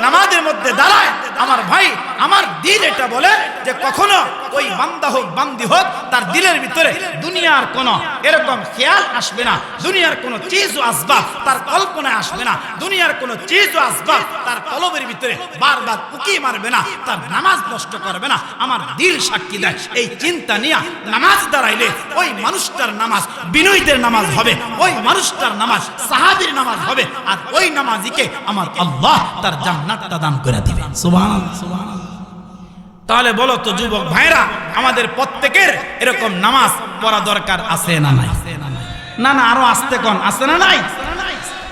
নামাজের মধ্যে দাঁড়ায়, আমার ভাই আমার দিল এটা বলে যে কখনো ওই বান্দা হোক বান্দি হোক, তার দিলের ভিতরে দুনিয়ার কোনো এরকম খেয়াল আসবে না, দুনিয়ার কোনো চিজ ও আসবাব তার কল্পনায় আসবে না, দুনিয়ার কোনো চিজ ও আসবাব তার কলবের ভিতরে বারবার উকি মারবে না, তার নামাজ নষ্ট করবে না। আমার দিল সাক্ষী দেয়, এই চিন্তা নিয়ে নামাজ দাঁড়াইলে ওই মানুষটার নামাজ বিনয়ীদের নামাজ হবে, ওই মানুষটার নামাজ সাহাবীর নামাজ হবে, আর ওই নামাজিকে আমার আল্লাহ তার জান্নাতটা দান করে দিবেন, সুবহানাল্লাহ, সুবহানাল্লাহ। তাহলে বলো তো যুবক ভাইরা, আমাদের প্রত্যেকের এরকম নামাজ পড়া দরকার আছে না নাই? না না, আরো আসতে কোন আছে না নাই?